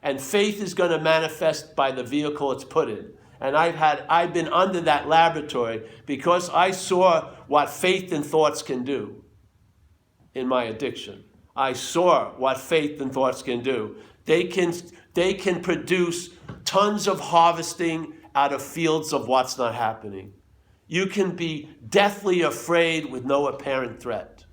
[SPEAKER 1] And faith is going to manifest by the vehicle it's put in. And I've been under that laboratory because I saw what faith and thoughts can do in my addiction. I saw what faith and thoughts can do. They can produce tons of harvesting out of fields of what's not happening. You can be deathly afraid with no apparent threat.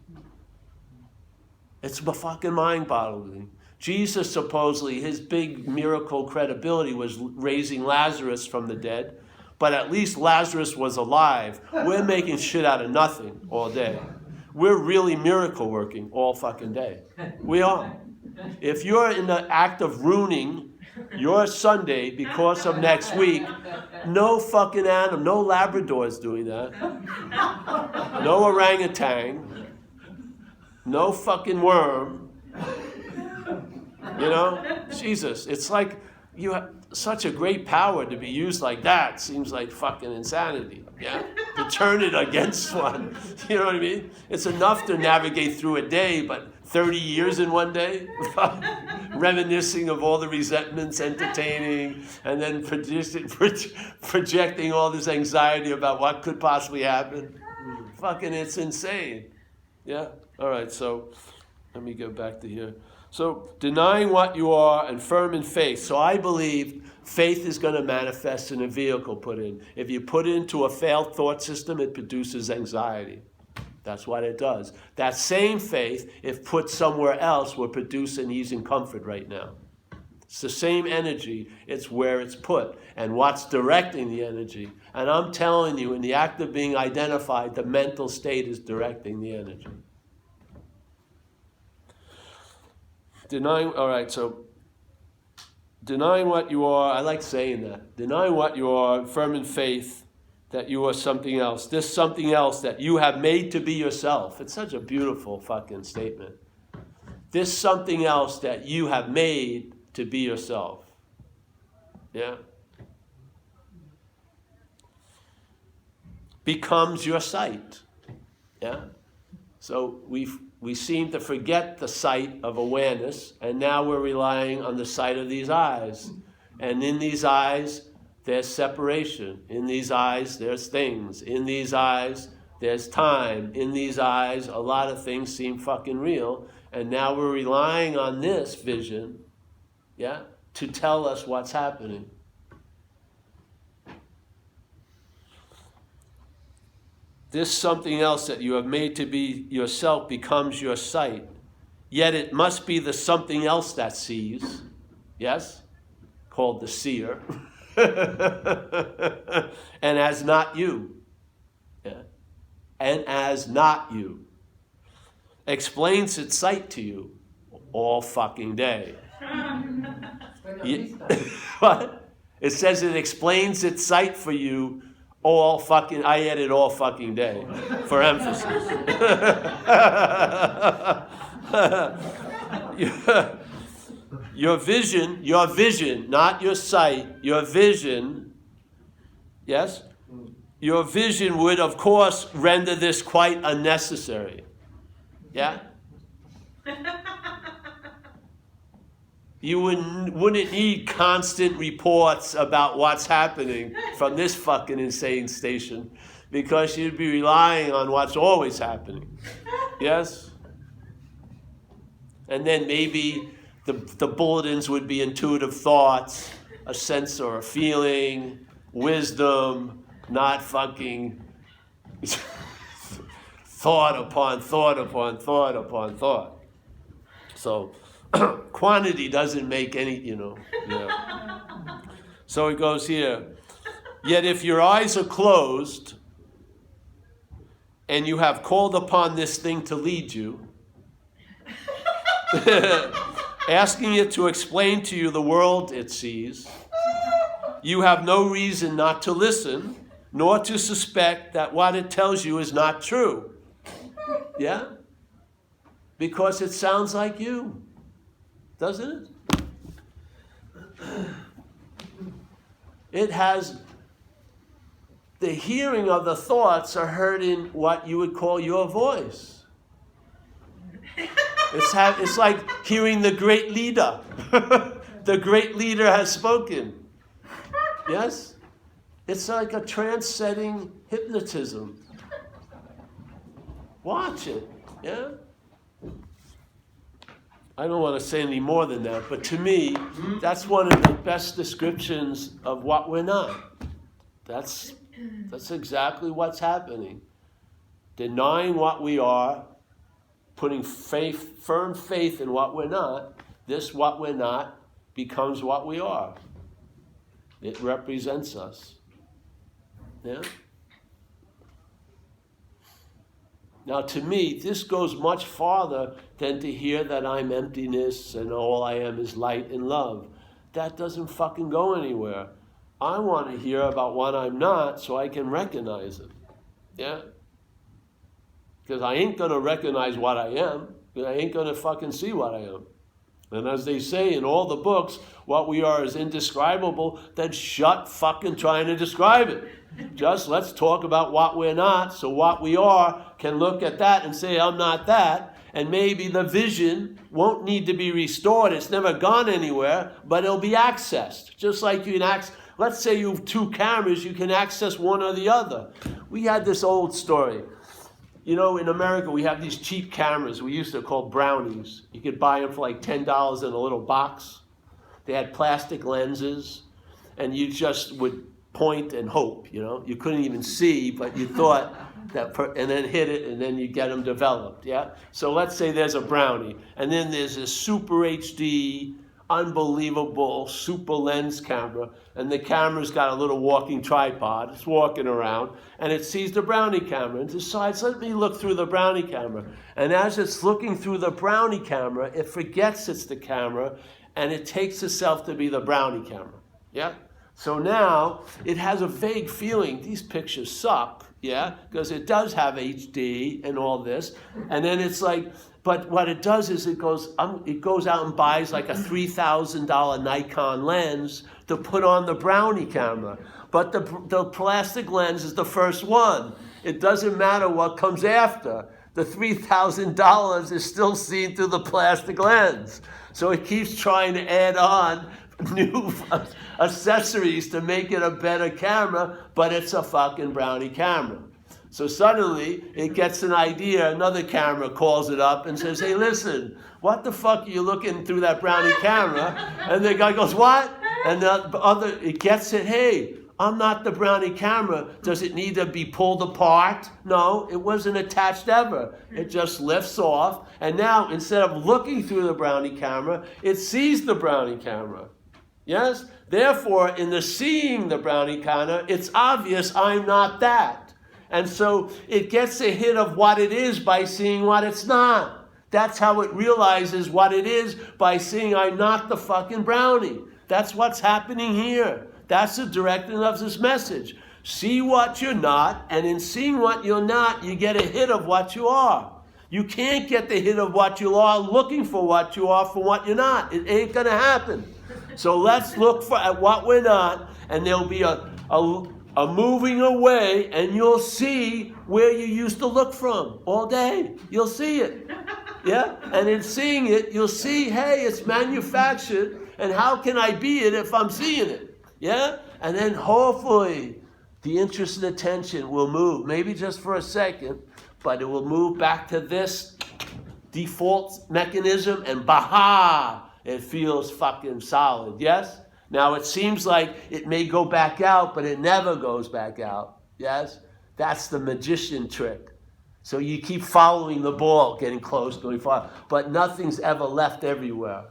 [SPEAKER 1] It's fucking mind-boggling. Jesus, supposedly, his big miracle credibility was raising Lazarus from the dead, but at least Lazarus was alive. We're making shit out of nothing all day. We're really miracle working all fucking day. We are. If you're in the act of ruining your Sunday because of next week, no fucking animal, no Labrador's doing that. No orangutan. No fucking worm. You know? Jesus, it's like you have such a great power to be used like that. Seems like fucking insanity. Yeah? To turn it against one. You know what I mean? It's enough to navigate through a day, but 30 years in one day? Reminiscing of all the resentments, entertaining, and then projecting all this anxiety about what could possibly happen. Fucking, it's insane. Yeah? All right, so let me go back to here. So, denying what you are and firm in faith. So I believe faith is going to manifest in a vehicle put in. If you put it into a failed thought system, it produces anxiety. That's what it does. That same faith, if put somewhere else, will produce an ease and comfort right now. It's the same energy. It's where it's put and what's directing the energy. And I'm telling you, in the act of being identified, the mental state is directing the energy. Denying what you are, I like saying that. Denying what you are, firm in faith that you are something else. This something else that you have made to be yourself. It's such a beautiful fucking statement. This something else that you have made to be yourself. Yeah? Becomes your sight. Yeah? So we seem to forget the sight of awareness, and now we're relying on the sight of these eyes. And in these eyes, there's separation. In these eyes, there's things. In these eyes, there's time. In these eyes, a lot of things seem fucking real. And now we're relying on this vision, yeah, to tell us what's happening. This something else that you have made to be yourself becomes your sight. Yet it must be the something else that sees. Yes? Called the seer. And as not you. Yeah. And as not you. Explains its sight to you all fucking day. What? It says it explains its sight for you all fucking, I added all fucking day for emphasis. Your vision, not your sight, your vision, yes? Your vision would, of course, render this quite unnecessary. Yeah? You wouldn't need constant reports about what's happening from this fucking insane station because you'd be relying on what's always happening. Yes? And then maybe the bulletins would be intuitive thoughts, a sense or a feeling, wisdom, not fucking thought upon thought upon thought upon thought. So quantity doesn't make any, Yeah. So it goes here. Yet if your eyes are closed and you have called upon this thing to lead you, asking it to explain to you the world it sees, you have no reason not to listen, nor to suspect that what it tells you is not true. Yeah? Because it sounds like you. doesn't it? It has, the hearing of the thoughts are heard in what you would call your voice. It's like hearing the great leader. The great leader has spoken. Yes? It's like a trance-setting hypnotism. Watch it. Yeah? I don't want to say any more than that, but to me, that's one of the best descriptions of what we're not. That's exactly what's happening. Denying what we are, putting firm faith in what we're not, this what we're not becomes what we are. It represents us. Yeah? Now, to me, this goes much farther than to hear that I'm emptiness and all I am is light and love. That doesn't fucking go anywhere. I want to hear about what I'm not so I can recognize it. Yeah? Because I ain't going to recognize what I am. Because I ain't going to fucking see what I am. And as they say in all the books, what we are is indescribable, then shut fucking trying to describe it. Just let's talk about what we're not, so what we are can look at that and say, I'm not that, and maybe the vision won't need to be restored. It's never gone anywhere, but it'll be accessed. Just like you can let's say you have two cameras, you can access one or the other. We had this old story. You know, in America, we have these cheap cameras we used to call brownies. You could buy them for like $10 in a little box. They had plastic lenses, and you just would point and hope, you know. You couldn't even see, but you thought that, and then hit it, and then you get them developed, yeah? So let's say there's a brownie, and then there's this super HD, unbelievable super lens camera, and the camera's got a little walking tripod. It's walking around, and it sees the brownie camera and decides, let me look through the brownie camera. And as it's looking through the brownie camera, it forgets it's the camera, and it takes itself to be the brownie camera, yeah? So now it has a vague feeling, these pictures suck, yeah? Because it does have HD and all this, and then it's like, but what it does is it goes out and buys like a $3,000 Nikon lens to put on the brownie camera. But the plastic lens is the first one. It doesn't matter what comes after. The $3,000 is still seen through the plastic lens. So it keeps trying to add on new accessories to make it a better camera, but it's a fucking brownie camera. So suddenly, it gets an idea, another camera calls it up and says, hey, listen, what the fuck are you looking through that brownie camera? And the guy goes, what? And it gets it, hey, I'm not the brownie camera. Does it need to be pulled apart? No, it wasn't attached ever. It just lifts off. And now, instead of looking through the brownie camera, it sees the brownie camera. Yes? Therefore, in the seeing the brownie camera, it's obvious I'm not that. And so it gets a hit of what it is by seeing what it's not. That's how it realizes what it is, by seeing I'm not the fucking brownie. That's what's happening here. That's the direction of this message. See what you're not, and in seeing what you're not, you get a hit of what you are. You can't get the hit of what you are looking for what you are from what you're not. It ain't going to happen. So let's look at what we're not, and there'll be a moving away, and you'll see where you used to look from all day. You'll see it. Yeah? And in seeing it, you'll see, hey, it's manufactured, and how can I be it if I'm seeing it? Yeah? And then hopefully the interest and attention will move, maybe just for a second, but it will move back to this default mechanism, and baha, it feels fucking solid. Yes? Now, it seems like it may go back out, but it never goes back out. Yes? That's the magician trick. So you keep following the ball, getting close, going far, but nothing's ever left everywhere.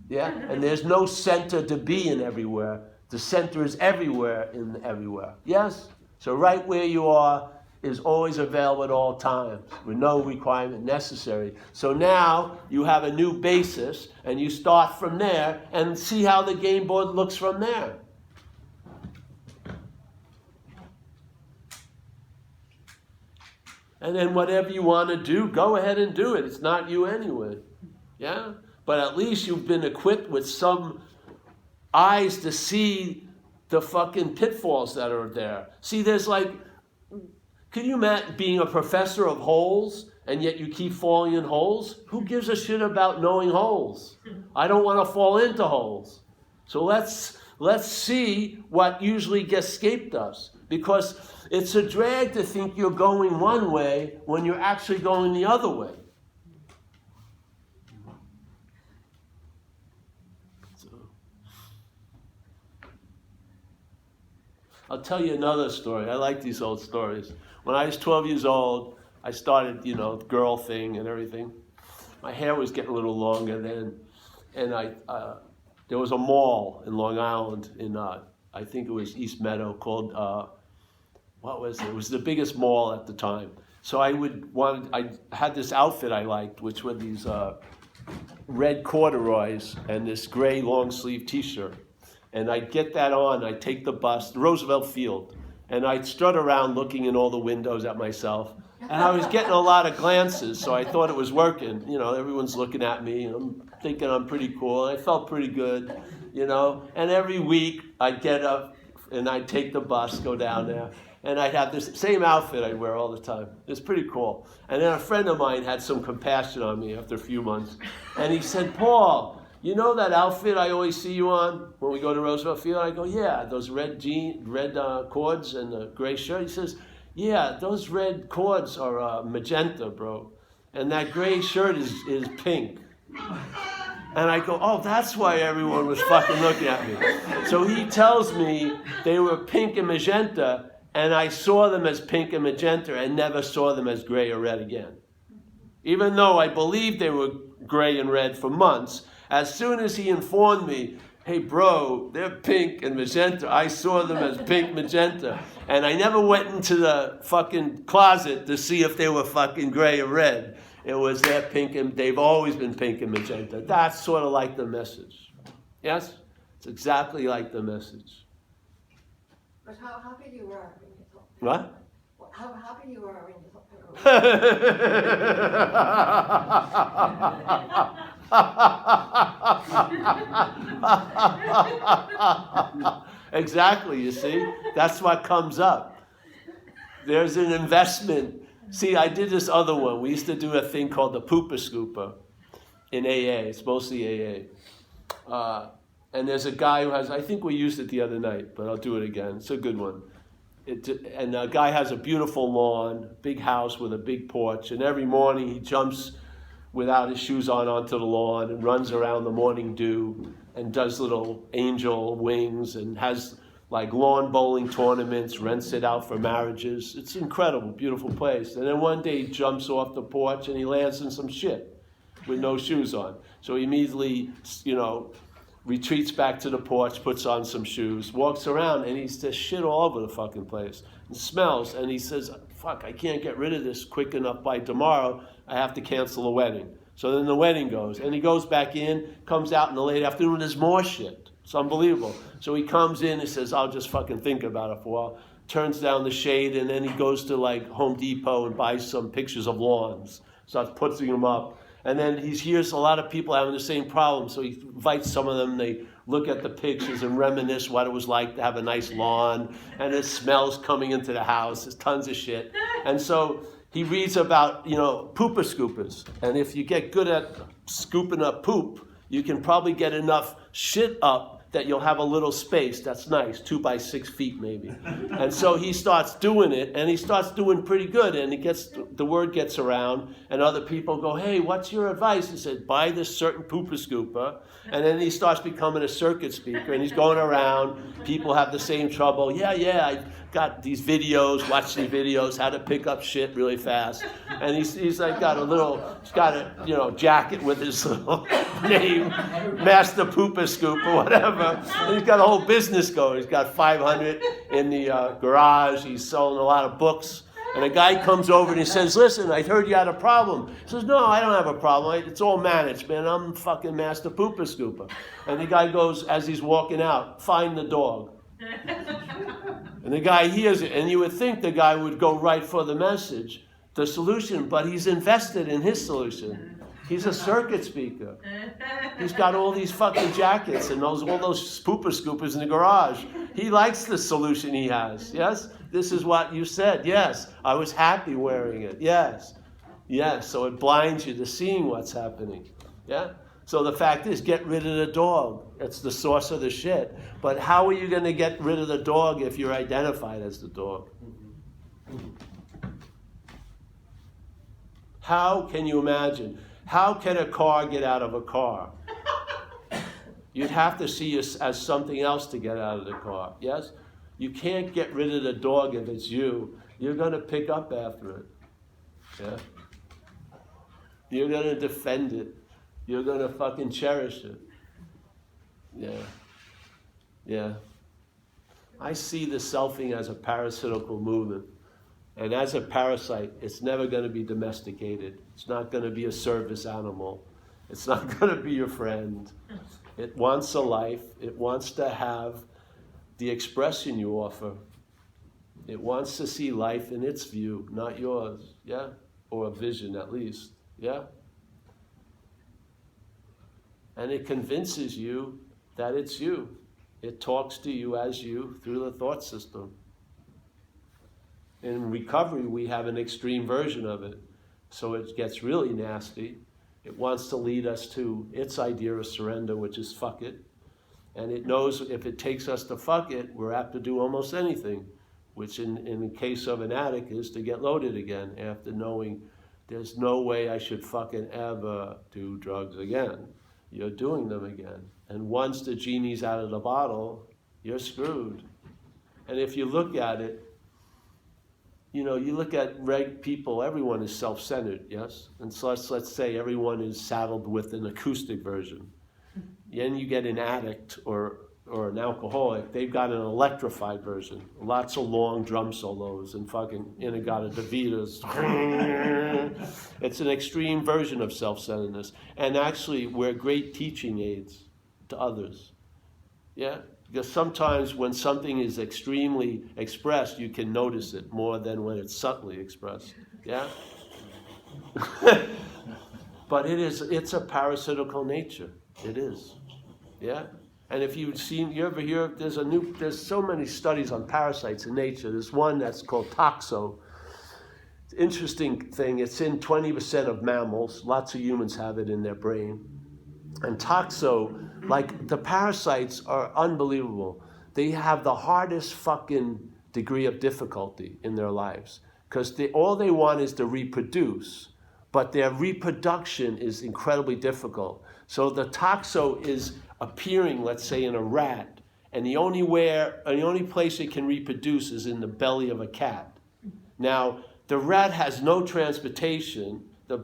[SPEAKER 1] Yeah? And there's no center to be in everywhere. The center is everywhere in everywhere. Yes? So right where you are is always available at all times, with no requirement necessary. So now you have a new basis, and you start from there and see how the game board looks from there. And then whatever you want to do, go ahead and do it. It's not you anyway. Yeah? but at least you've been equipped with some eyes to see the fucking pitfalls that are there. See, there's like, can you imagine being a professor of holes and yet you keep falling in holes? Who gives a shit about knowing holes? I don't want to fall into holes. So let's see what usually escaped us, because it's a drag to think you're going one way when you're actually going the other way. I'll tell you another story. I like these old stories. When I was 12 years old, I started, the girl thing and everything. My hair was getting a little longer then, and there was a mall in Long Island in, I think it was East Meadow, called, what was it? It was the biggest mall at the time. So I had this outfit I liked, which were these red corduroys and this gray long sleeve t-shirt. And I'd get that on, I'd take the bus, Roosevelt Field, and I'd strut around looking in all the windows at myself. And I was getting a lot of glances, so I thought it was working. Everyone's looking at me, and I'm thinking I'm pretty cool, and I felt pretty good, And every week, I'd get up, and I'd take the bus, go down there, and I'd have this same outfit I'd wear all the time. It was pretty cool. And then a friend of mine had some compassion on me after a few months, and he said, "Paul, you know that outfit I always see you on when we go to Roosevelt Field?" I go, "Yeah, those red cords and the gray shirt." He says, "Yeah, those red cords are magenta, bro. And that gray shirt is pink." And I go, "Oh, that's why everyone was fucking looking at me." So he tells me they were pink and magenta, and I saw them as pink and magenta and never saw them as gray or red again. Even though I believed they were gray and red for months, as soon as he informed me, "Hey bro, they're pink and magenta," I saw them as pink magenta. And I never went into the fucking closet to see if they were fucking gray or red. It was they're pink and they've always been pink and magenta. That's sort of like the message. Yes? It's exactly like the message.
[SPEAKER 6] But how happy you were when you thought?
[SPEAKER 1] What?
[SPEAKER 6] How happy you were when you thought?
[SPEAKER 1] Exactly, you see? That's what comes up. There's an investment. See, I did this other one. We used to do a thing called the Pooper Scooper in AA. It's mostly AA. And there's a guy who has, I think we used it the other night, but I'll do it again. It's a good one. And the guy has a beautiful lawn, big house with a big porch, and every morning he jumps without his shoes on onto the lawn and runs around the morning dew and does little angel wings and has like lawn bowling tournaments, rents it out for marriages. It's incredible, beautiful place. And then one day he jumps off the porch and he lands in some shit with no shoes on. So he immediately, retreats back to the porch, puts on some shoes, walks around, and he's just shit all over the fucking place. And smells, and he says, "Fuck, I can't get rid of this quick enough by tomorrow. I have to cancel the wedding." So then the wedding goes, and he goes back in, comes out in the late afternoon, there's more shit. It's unbelievable. So he comes in and says, "I'll just fucking think about it for a while." Turns down the shade, and then he goes to like Home Depot and buys some pictures of lawns. Starts putting them up. And then he hears a lot of people having the same problem, so he invites some of them. They look at the pictures and reminisce what it was like to have a nice lawn, and it smells coming into the house. There's tons of shit. And so he reads about, pooper scoopers. And if you get good at scooping up poop, you can probably get enough shit up that you'll have a little space that's nice, 2 by 6 feet maybe. And so he starts doing it, and he starts doing pretty good, and the word gets around, and other people go, "Hey, what's your advice?" He said, "Buy this certain pooper scooper." And then he starts becoming a circuit speaker, and he's going around. People have the same trouble. Yeah, I got these videos, watch these videos, how to pick up shit really fast. And he's like got a jacket with his little name, Master Pooper Scoop or whatever. And he's got a whole business going. He's got 500 in the garage. He's selling a lot of books. And a guy comes over and he says, "Listen, I heard you had a problem." He says, "No, I don't have a problem. It's all managed, man. I'm fucking Master Pooper Scooper." And the guy goes, as he's walking out, "Find the dog." And the guy hears it, and you would think the guy would go right for the message, the solution, but he's invested in his solution. He's a circuit speaker. He's got all these fucking jackets and all those pooper scoopers in the garage. He likes the solution he has. Yes? This is what you said. Yes. I was happy wearing it. Yes. Yes. So it blinds you to seeing what's happening. Yeah? So the fact is, get rid of the dog. It's the source of the shit. But how are you going to get rid of the dog if you're identified as the dog? How can you imagine? How can a car get out of a car? You'd have to see us as something else to get out of the car, yes? You can't get rid of the dog if it's you. You're going to pick up after it, yeah? You're going to defend it. You're going to fucking cherish it. Yeah. Yeah. I see the selfing as a parasitical movement. And as a parasite, it's never going to be domesticated. It's not going to be a service animal. It's not going to be your friend. It wants a life. It wants to have the expression you offer. It wants to see life in its view, not yours, yeah? Or a vision at least, yeah? And it convinces you that it's you. It talks to you as you through the thought system. In recovery, we have an extreme version of it. So it gets really nasty. It wants to lead us to its idea of surrender, which is fuck it. And it knows if it takes us to fuck it, we're apt to do almost anything, which in the case of an addict is to get loaded again after knowing there's no way I should fucking ever do drugs again. You're doing them again. And once the genie's out of the bottle, you're screwed. And if you look at it, you know, you look at people, everyone is self-centered, yes? And so let's say everyone is saddled with an acoustic version. Then you get an addict or an alcoholic, they've got an electrified version. Lots of long drum solos and fucking Inagata-Davidas. It's an extreme version of self-centeredness. And actually, we're great teaching aids to others. Yeah? Because sometimes when something is extremely expressed, you can notice it more than when it's subtly expressed. Yeah? But it's a parasitical nature. It is. Yeah? And if you've seen, you ever hear, there's so many studies on parasites in nature. There's one that's called toxo. Interesting thing, it's in 20% of mammals. Lots of humans have it in their brain. And toxo, like the parasites are unbelievable. They have the hardest fucking degree of difficulty in their lives. Because all they want is to reproduce. But their reproduction is incredibly difficult. So the toxo is appearing, let's say, in a rat. And the only place it can reproduce is in the belly of a cat. Now, the rat has no transportation. The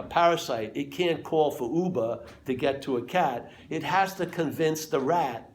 [SPEAKER 1] parasite, it can't call for Uber to get to a cat. It has to convince the rat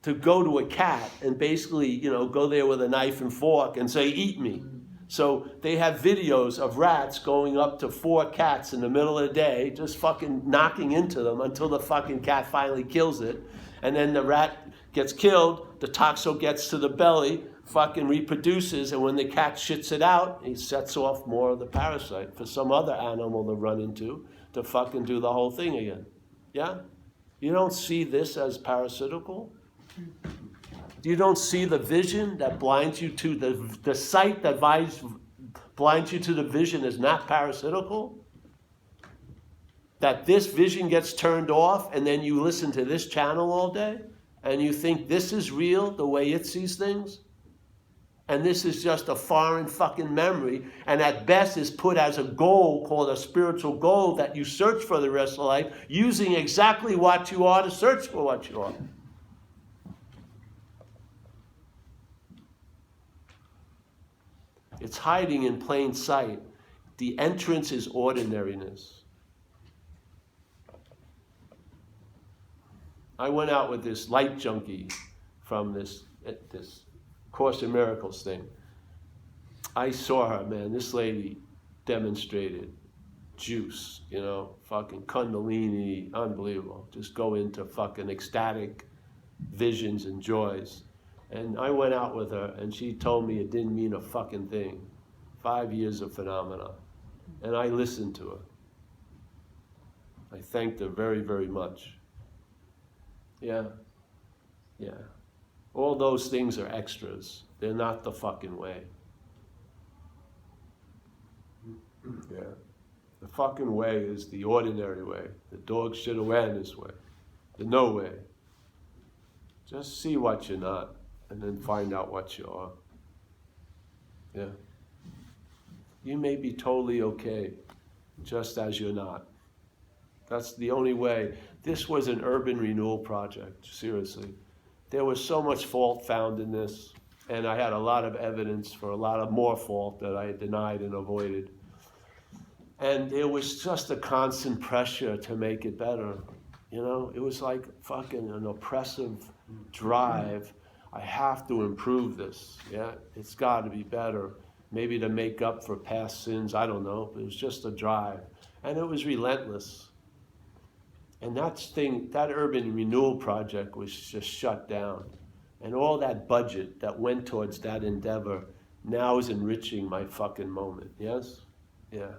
[SPEAKER 1] to go to a cat and basically, go there with a knife and fork and say, eat me. So they have videos of rats going up to 4 cats in the middle of the day, just fucking knocking into them until the fucking cat finally kills it. And then the rat gets killed, the toxo gets to the belly, fucking reproduces, and when the cat shits it out, he sets off more of the parasite for some other animal to run into to fucking do the whole thing again. Yeah? You don't see this as parasitical? You don't see the vision that blinds you to the sight that blinds you to the vision is not parasitical? That this vision gets turned off and then you listen to this channel all day and you think this is real the way it sees things? And this is just a foreign fucking memory, and at best is put as a goal called a spiritual goal that you search for the rest of life, using exactly what you are to search for what you are. It's hiding in plain sight. The entrance is ordinariness. I went out with this light junkie from this Course in Miracles thing. I saw her, man. This lady demonstrated juice, fucking kundalini, unbelievable. Just go into fucking ecstatic visions and joys. And I went out with her, and she told me it didn't mean a fucking thing. 5 years of phenomena. And I listened to her. I thanked her very, very much. Yeah. All those things are extras. They're not the fucking way. Yeah. The fucking way is the ordinary way. The dog shit awareness way. The no way. Just see what you're not, and then find out what you are. Yeah. You may be totally okay, just as you're not. That's the only way. This was an urban renewal project, seriously. There was so much fault found in this, and I had a lot of evidence for a lot of more fault that I had denied and avoided. And it was just a constant pressure to make it better. You know, it was like fucking an oppressive drive. I have to improve this, yeah? It's gotta be better. Maybe to make up for past sins, I don't know. It was just a drive. And it was relentless. And that urban renewal project was just shut down. And all that budget that went towards that endeavor now is enriching my fucking moment, yes? Yeah.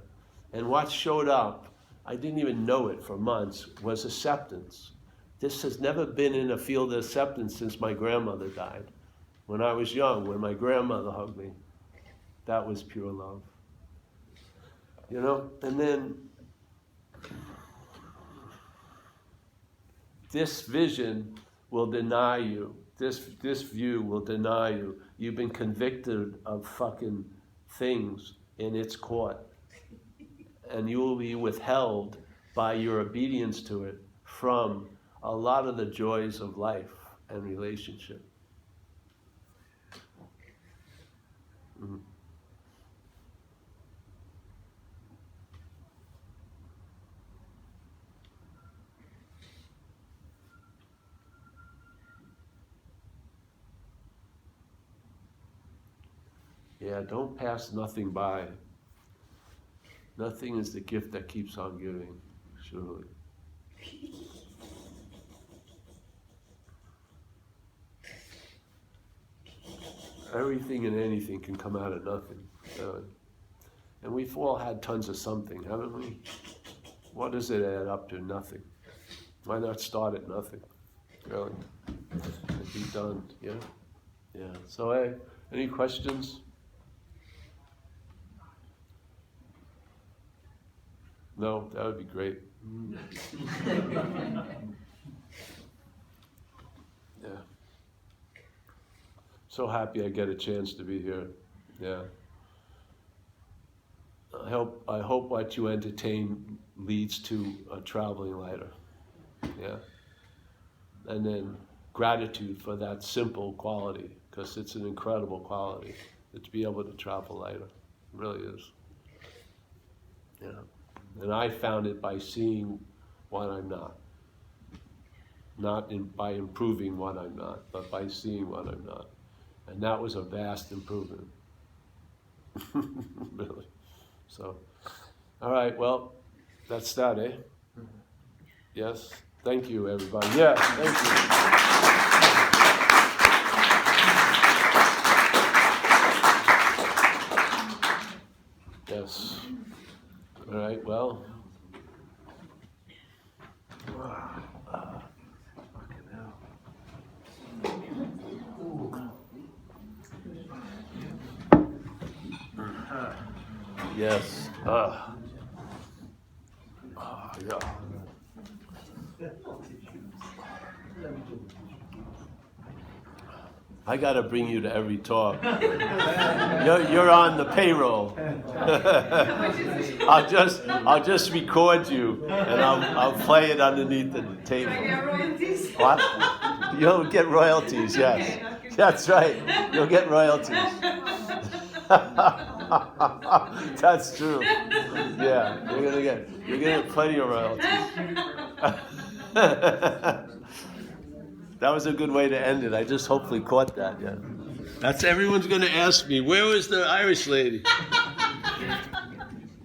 [SPEAKER 1] And what showed up, I didn't even know it for months, was acceptance. This has never been in a field of acceptance since my grandmother died. When I was young, when my grandmother hugged me, that was pure love. You know, and then this vision will deny you. This view will deny you. You've been convicted of fucking things in its court. And you will be withheld by your obedience to it from a lot of the joys of life and relationship. Mm. Yeah, don't pass nothing by. Nothing is the gift that keeps on giving, surely. Everything and anything can come out of nothing. And we've all had tons of something, haven't we? What does it add up to? Nothing. Why not start at nothing? Really? And be done, yeah? Yeah. So, hey, any questions? No, that would be great. Yeah. So happy I get a chance to be here. Yeah. I hope what you entertain leads to a traveling lighter. Yeah. And then gratitude for that simple quality, because it's an incredible quality to be able to travel lighter. It really is. Yeah. And I found it by seeing what I'm not. Not by improving what I'm not, but by seeing what I'm not. And that was a vast improvement. Really. So, all right, well, that's that, eh? Yes? Thank you, everybody. Yeah, thank you. Yes. All right, well. Fucking hell. Yes. Yeah. I gotta bring you to every talk. You're on the payroll. I'll just record you and I'll play it underneath the table.
[SPEAKER 6] Do I get royalties?
[SPEAKER 1] What? You'll get royalties, yes. That's right. You'll get royalties. That's true. Yeah, you're gonna get plenty of royalties. That was a good way to end it. I just hopefully caught that. Yeah. That's everyone's gonna ask me. Where was the Irish lady?